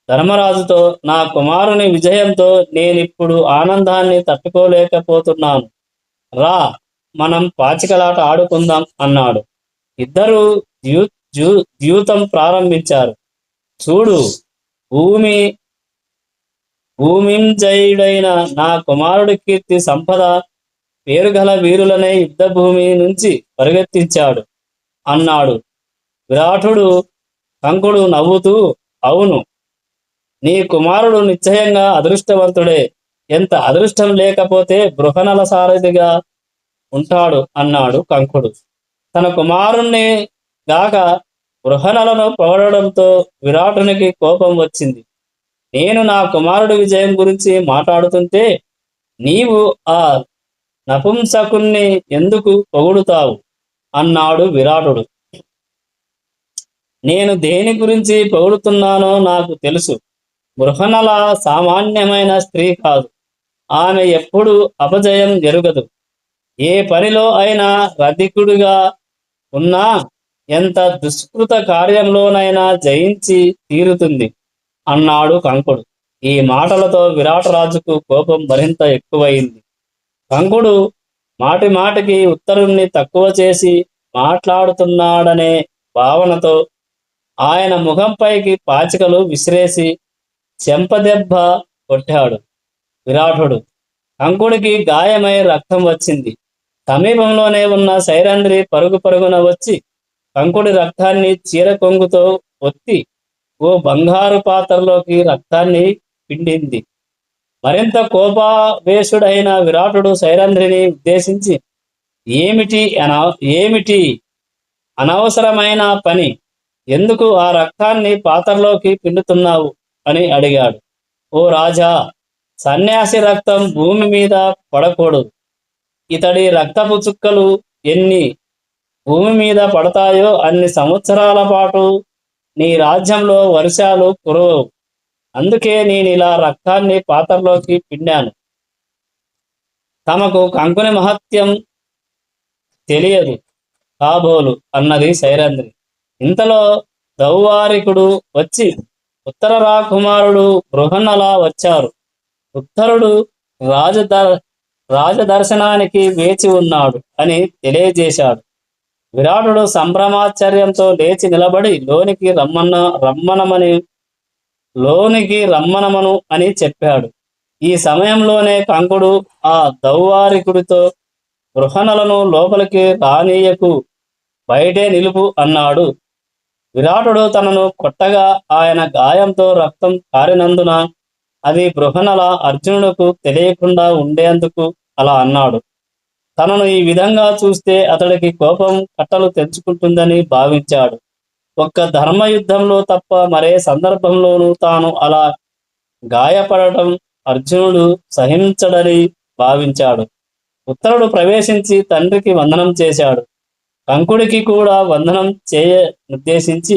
ధర్మరాజుతో, నా కుమారుని విజయంతో నేనిప్పుడు ఆనందాన్ని తట్టుకోలేకపోతున్నాను. రా, మనం పాచికలాట ఆడుకుందాం అన్నాడు. ఇద్దరూ ద్యూతం ప్రారంభించారు. చూడు, భూమింజయుడైన నా కుమారుడి కీర్తి సంపద పేరుగల వీరులనే యుద్ధభూమి నుంచి పరిగెత్తించాడు అన్నాడు విరాటుడు. కంకుడు నవ్వుతూ, అవును, నీ కుమారుడు నిశ్చయంగా అదృష్టవంతుడే. ఎంత అదృష్టం లేకపోతే బృహనల సారథిగా ఉంటాడు అన్నాడు కంకుడు. తన కుమారుణ్ణి గాక బృహనలను పొగడడంతో విరాటునికి కోపం వచ్చింది. నేను నా కుమారుడి విజయం గురించి మాట్లాడుతుంటే నీవు ఆ నపుంసకుణ్ణి ఎందుకు పొగుడుతావు అన్నాడు విరాటుడు. నేను దేని గురించి పొగుడుతున్నానో నాకు తెలుసు. బృహనల సామాన్యమైన స్త్రీ కాదు. ఆమె ఎప్పుడు అపజయం జరగదు. ఏ పనిలో అయినా రధికుడిగా ఉన్నా ఎంత దుష్కృత కార్యంలోనైనా జయించి తీరుతుంది అన్నాడు కంకుడు. ఈ మాటలతో విరాటరాజుకు కోపం మరింత ఎక్కువైంది. కంకుడు మాటి మాటికి ఉత్తరుణ్ణి తక్కువ చేసి మాట్లాడుతున్నాడనే భావనతో ఆయన ముఖంపైకి పాచికలు విసిరేసి చెంపదెబ్బ కొట్టాడు. విరాటుడు కంకుడికి గాయమై రక్తం వచ్చింది. సమీపంలోనే ఉన్న సైరంధ్రి పరుగు పరుగున వచ్చి కంకుడి రక్తాన్ని చీర కొంగుతో ఒత్తి ఓ బంగారు పాత్రలోకి రక్తాన్ని పిండింది. మరింత కోపావేశుడైన విరాటుడు సైరంధ్రిని ఉద్దేశించి, ఏమిటి అనవసరమైన పని? ఎందుకు ఆ రక్తాన్ని పాత్రలోకి పిండుతున్నావు అని అడిగాడు. ఓ రాజా, సన్యాసి రక్తం భూమి మీద పడకూడదు. ఇతడి రక్తపు చుక్కలు ఎన్ని భూమి మీద పడతాయో అన్ని సంవత్సరాల పాటు నీ రాజ్యంలో వర్షాలు కురవవు. అందుకే నేను ఇలా రక్తాన్ని పాత్రలోకి పిండాను. తమకు కంకుని మహత్యం తెలియదు కాబోలు అన్నది సైరంధ్రి. ఇంతలో దౌవారికుడు వచ్చి ఉత్తర రాకుమారుడు బృహన్నల వచ్చారు. ఉత్తరుడు రాజదర్శనానికి వేచి ఉన్నాడు అని తెలియజేశాడు. విరాటుడు సంభ్రమాశ్చర్యంతో లేచి నిలబడి లోనికి రమ్మనమను అని చెప్పాడు. ఈ సమయంలోనే కంకుడు ఆ దౌవారికుడితో, బృహన్నలను లోపలికి రానీయకు, బయటే నిలుపు అన్నాడు. విరాటుడు తనను కొట్టగా ఆయన గాయంతో రక్తం కారినందున అది బృహన్నల అర్జునుడుకు తెలియకుండా ఉండేందుకు అలా అన్నాడు. తనను ఈ విధంగా చూస్తే అతడికి కోపం కట్టలు తెంచుకుంటుందని భావించాడు. ఒక్క ధర్మయుద్ధంలో తప్ప మరే సందర్భంలోనూ తాను అలా గాయపడటం అర్జునుడు సహించడని భావించాడు. ఉత్తరుడు ప్రవేశించి తండ్రికి వందనం చేశాడు. కంకుడికి కూడా వందనం నిర్దేశించి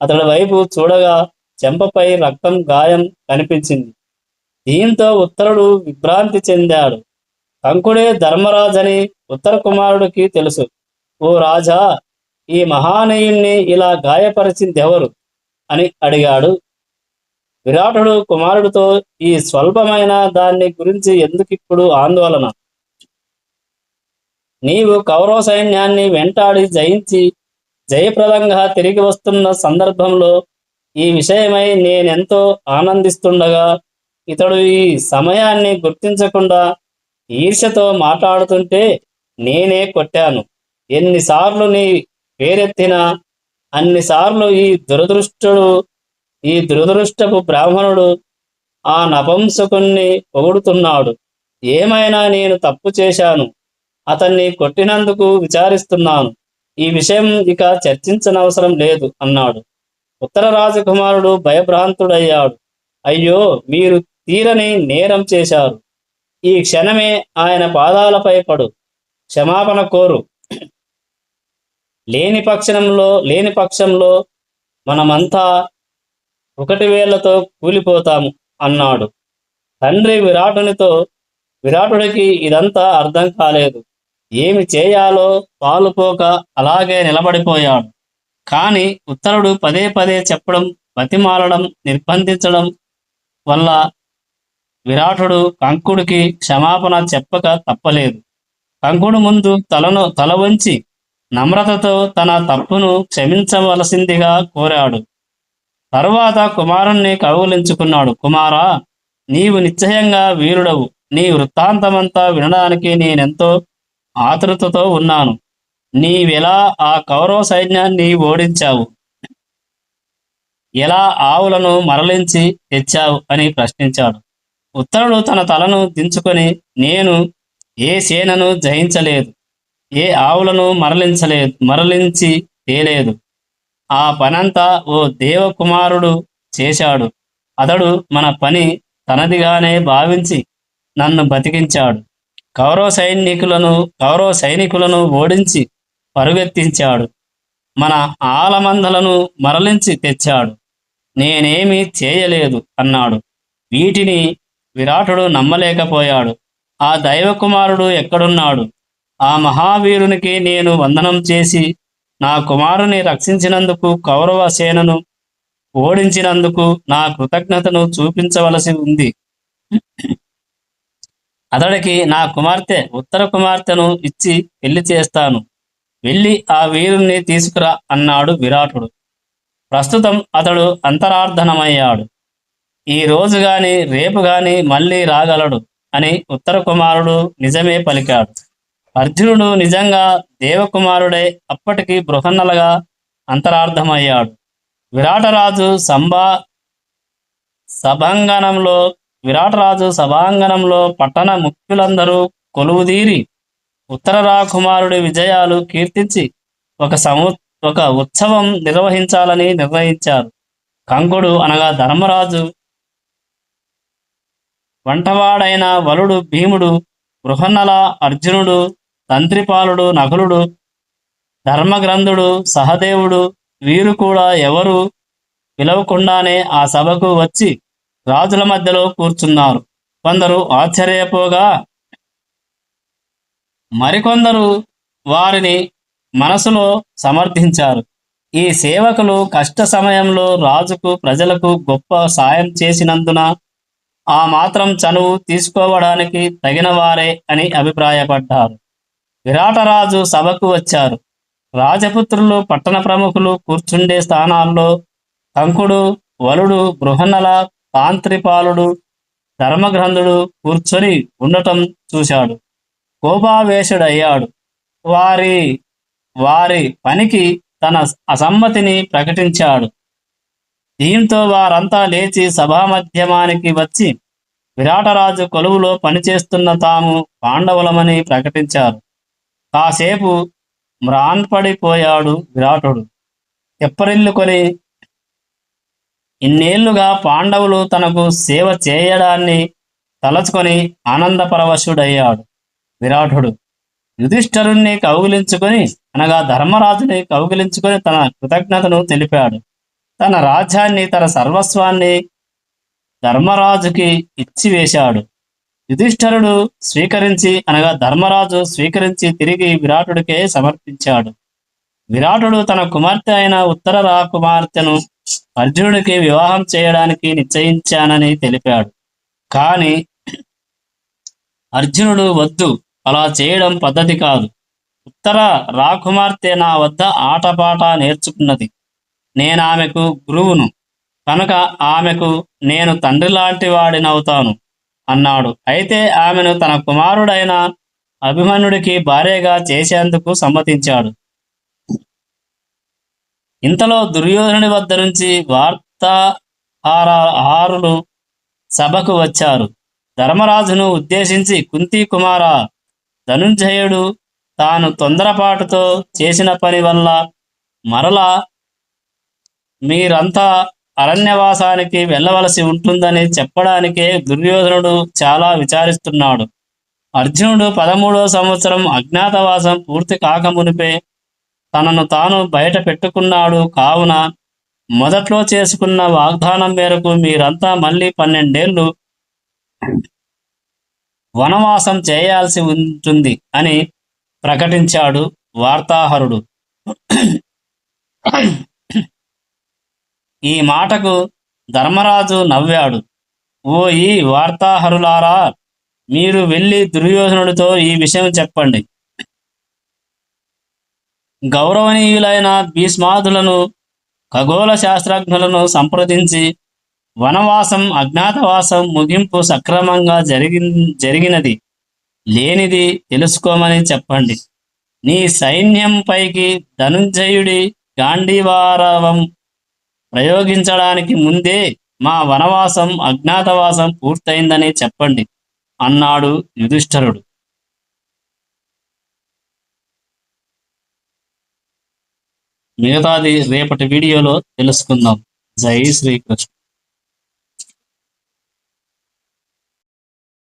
అతడి వైపు చూడగా చెంపపై రక్తం గాయం కనిపించింది. దీంతో ఉత్తరుడు విభ్రాంతి చెందాడు. కంకుడే ధర్మరాజని ఉత్తర కుమారుడికి తెలుసు. ఓ రాజా, ఈ మహానీయుణ్ణి ఇలా గాయపరిచిందెవరు అని అడిగాడు. విరాటుడు కుమారుడితో, ఈ స్వల్పమైన దాన్ని గురించి ఎందుకిప్పుడు ఆందోళన? నీవు కౌరవ సైన్యాన్ని వెంటాడి జయించి జయప్రదంగా తిరిగి వస్తున్న సందర్భంలో ఈ విషయమై నేనెంతో ఆనందిస్తుండగా ఇతడు ఈ సమయాన్ని గుర్తించకుండా ఈర్ష్యతో మాట్లాడుతుంటే నేనే కొట్టాను. ఎన్నిసార్లు నీ పేరెత్తినా అన్నిసార్లు ఈ దురదృష్టపు బ్రాహ్మణుడు ఆ నపంసకుణ్ణి పొగుడుతున్నాడు. ఏమైనా నేను తప్పు చేశాను, అతన్ని కొట్టినందుకు విచారిస్తున్నాను. ఈ విషయం ఇక చర్చించనవసరం లేదు అన్నాడు. ఉత్తర రాజకుమారుడు భయభ్రాంతుడయ్యాడు. అయ్యో, మీరు తీరని నేరం చేశారు. ఈ క్షణమే ఆయన పాదాలపై పడు క్షమాపణ కోరు. లేని పక్షంలో మనమంతా ఒకటి వేళ్లతో కూలిపోతాము అన్నాడు. తండ్రి విరాటుడికి ఇదంతా అర్థం కాలేదు. ఏమి చేయాలో పాలుపోక అలాగే నిలబడిపోయాడు. కాని ఉత్తరుడు పదే పదే చెప్పడం, బతిమాలడం, నిర్బంధించడం వల్ల విరాటుడు కంకుడికి క్షమాపణ చెప్పక తప్పలేదు. కంకుడు ముందు తల వంచి నమ్రతతో తన తప్పును క్షమించవలసిందిగా కోరాడు. తరువాత కుమారుణ్ణి కౌగిలించుకున్నాడు. కుమారా, నీవు నిశ్చయంగా వీరుడవు. నీ వృత్తాంతమంతా వినడానికి నేనెంతో ఆతృతతో ఉన్నాను. నీవెలా ఆ కౌరవ సైన్యాన్ని ఓడించావు, ఎలా ఆవులను మరలించి తెచ్చావు అని ప్రశ్నించాడు. ఉత్తరుడు తన తలను దించుకొని, నేను ఏ సేనను జయించలేదు, ఏ ఆవులను మరలించి తేలేదు. ఆ పనంతా ఓ దేవకుమారుడు చేశాడు. అతడు మన పని తనదిగానే భావించి నన్ను బతికించాడు. కౌరవ సైనికులను ఓడించి పరుగెత్తించాడు. మన ఆలమందలను మరలించి తెచ్చాడు. నేనేమీ చేయలేదు అన్నాడు. వీటిని విరాటుడు నమ్మలేకపోయాడు. ఆ దైవకుమారుడు ఎక్కడున్నాడు? ఆ మహావీరునికి నేను వందనం చేసి నా కుమారుని రక్షించినందుకు, కౌరవ సేనను ఓడించినందుకు నా కృతజ్ఞతను చూపించవలసి ఉంది. అతడికి నా కుమార్తె, ఉత్తర కుమార్తెను ఇచ్చి పెళ్లి చేస్తాను. వెళ్ళి ఆ వీరుణ్ణి తీసుకురా అన్నాడు విరాటుడు. ప్రస్తుతం అతడు అంతరార్థనమయ్యాడు. ఈ రోజు గాని రేపు గాని మళ్ళీ రాగలడు అని ఉత్తర కుమారుడు నిజమే పలికాడు. అర్జునుడు నిజంగా దేవకుమారుడే అప్పటికి బృహన్నలుగా అంతరార్థమయ్యాడు. విరాటరాజు సభాంగణంలో పట్టణ ముఖ్యులందరూ కొలువుదీరి ఉత్తర రాకుమారుడి విజయాలు కీర్తించి ఒక ఉత్సవం నిర్వహించాలని నిర్ణయించారు. కంకుడు అనగా ధర్మరాజు వంటవాడైన వలుడు భీముడు, బృహన్నల అర్జునుడు, తంత్రిపాలుడు నకులుడు, ధర్మగ్రంథుడు సహదేవుడు వీరు కూడా ఎవరు పిలవకుండానే ఆ సభకు వచ్చి రాజుల మధ్యలో కూర్చున్నారు. కొందరు ఆశ్చర్యపోగా మరికొందరు వారిని మనసులో సమర్థించారు. ఈ సేవకులు కష్ట సమయంలో రాజుకు, ప్రజలకు గొప్ప సాయం చేసినందున ఆ మాత్రం చనువు తీసుకోవడానికి తగిన వారే అని అభిప్రాయపడ్డారు. విరాటరాజు సభకు వచ్చారు. రాజపుత్రులు, పట్టణ ప్రముఖులు కూర్చుండే స్థానాల్లో కంకుడు, వలుడు, బృహన్నల, తాంత్రిపాలుడు, ధర్మగ్రంథుడు కూర్చొని ఉండటం చూశాడు. కోపావేశుడయ్యాడు. వారి పనికి తన అసమ్మతిని ప్రకటించాడు. దీంతో వారంతా లేచి సభామధ్యమానికి వచ్చి విరాటరాజు కొలువులో పనిచేస్తున్న తాము పాండవులమని ప్రకటించారు. కాసేపు మ్రాన్పడిపోయాడు విరాటుడు. ఎప్పరిల్లుకొని ఇన్నేళ్లుగా పాండవులు తనకు సేవ చేయడాన్ని తలచుకొని ఆనందపరవశుడయ్యాడు విరాటుడు. యుధిష్ఠరుణ్ణి కౌగిలించుకొని అనగా ధర్మరాజుని కౌగిలించుకొని తన కృతజ్ఞతను తెలిపాడు. తన రాజ్యాన్ని తన సర్వస్వాన్ని ధర్మరాజుకి ఇచ్చివేశాడు. యుధిష్ఠరుడు స్వీకరించి అనగా ధర్మరాజు స్వీకరించి తిరిగి విరాటుడికే సమర్పించాడు. విరాటుడు తన కుమార్తె అయిన ఉత్తర రాకుమార్తెను అర్జునుడికి వివాహం చేయడానికి నిశ్చయించానని తెలిపాడు. కాని అర్జునుడు వద్దు, అలా చేయడం పద్ధతి కాదు. ఉత్తర రాకుమార్తె నా వద్ద ఆటపాట నేర్చుకున్నది. నేనామెకు గురువును కనుక ఆమెకు నేను తండ్రి లాంటి వాడినవుతాను అన్నాడు. అయితే ఆమెను తన కుమారుడైన అభిమన్యుడికి భార్యగా చేసేందుకు సమ్మతించాడు. ఇంతలో దుర్యోధనుడి వద్ద నుంచి వార్తాహారులు సభకు వచ్చారు. ధర్మరాజును ఉద్దేశించి, కుంతి కుమార, ధనుంజయుడు తాను తొందరపాటుతో చేసిన పని వల్ల మరలా మీరంతా అరణ్యవాసానికి వెళ్ళవలసి ఉంటుందని చెప్పడానికే దుర్యోధనుడు చాలా విచారిస్తున్నాడు. అర్జునుడు 13వ సంవత్సరం అజ్ఞాతవాసం పూర్తి కాకమునిపే తనను తాను బయట పెట్టుకున్నాడు. కావున మొదట్లో చేసుకున్న వాగ్దానం మేరకు మీరంతా మళ్ళీ 12 ఏళ్ళు వనవాసం చేయాల్సి ఉంటుంది అని ప్రకటించాడు వార్తాహరుడు. ఈ మాటకు ధర్మరాజు నవ్వాడు. ఓ ఈ వార్తాహరులారా, మీరు వెళ్ళి దుర్యోధనుడితో ఈ విషయం చెప్పండి. గౌరవనీయులైన భీష్మాదులను ఖగోళ శాస్త్రజ్ఞులను సంప్రదించి వనవాసం అజ్ఞాతవాసం ముగింపు సక్రమంగా జరిగినది లేనిది తెలుసుకోమని చెప్పండి. నీ సైన్యం పైకి ధనుంజయుడి గాంధీవారవం ప్రయోగించడానికి ముందే మా వనవాసం అజ్ఞాతవాసం పూర్తయిందని చెప్పండి అన్నాడు యుధిష్ఠరుడు. మిగతాది రేపటి వీడియోలో తెలుసుకుందాం. జై శ్రీకృష్ణ.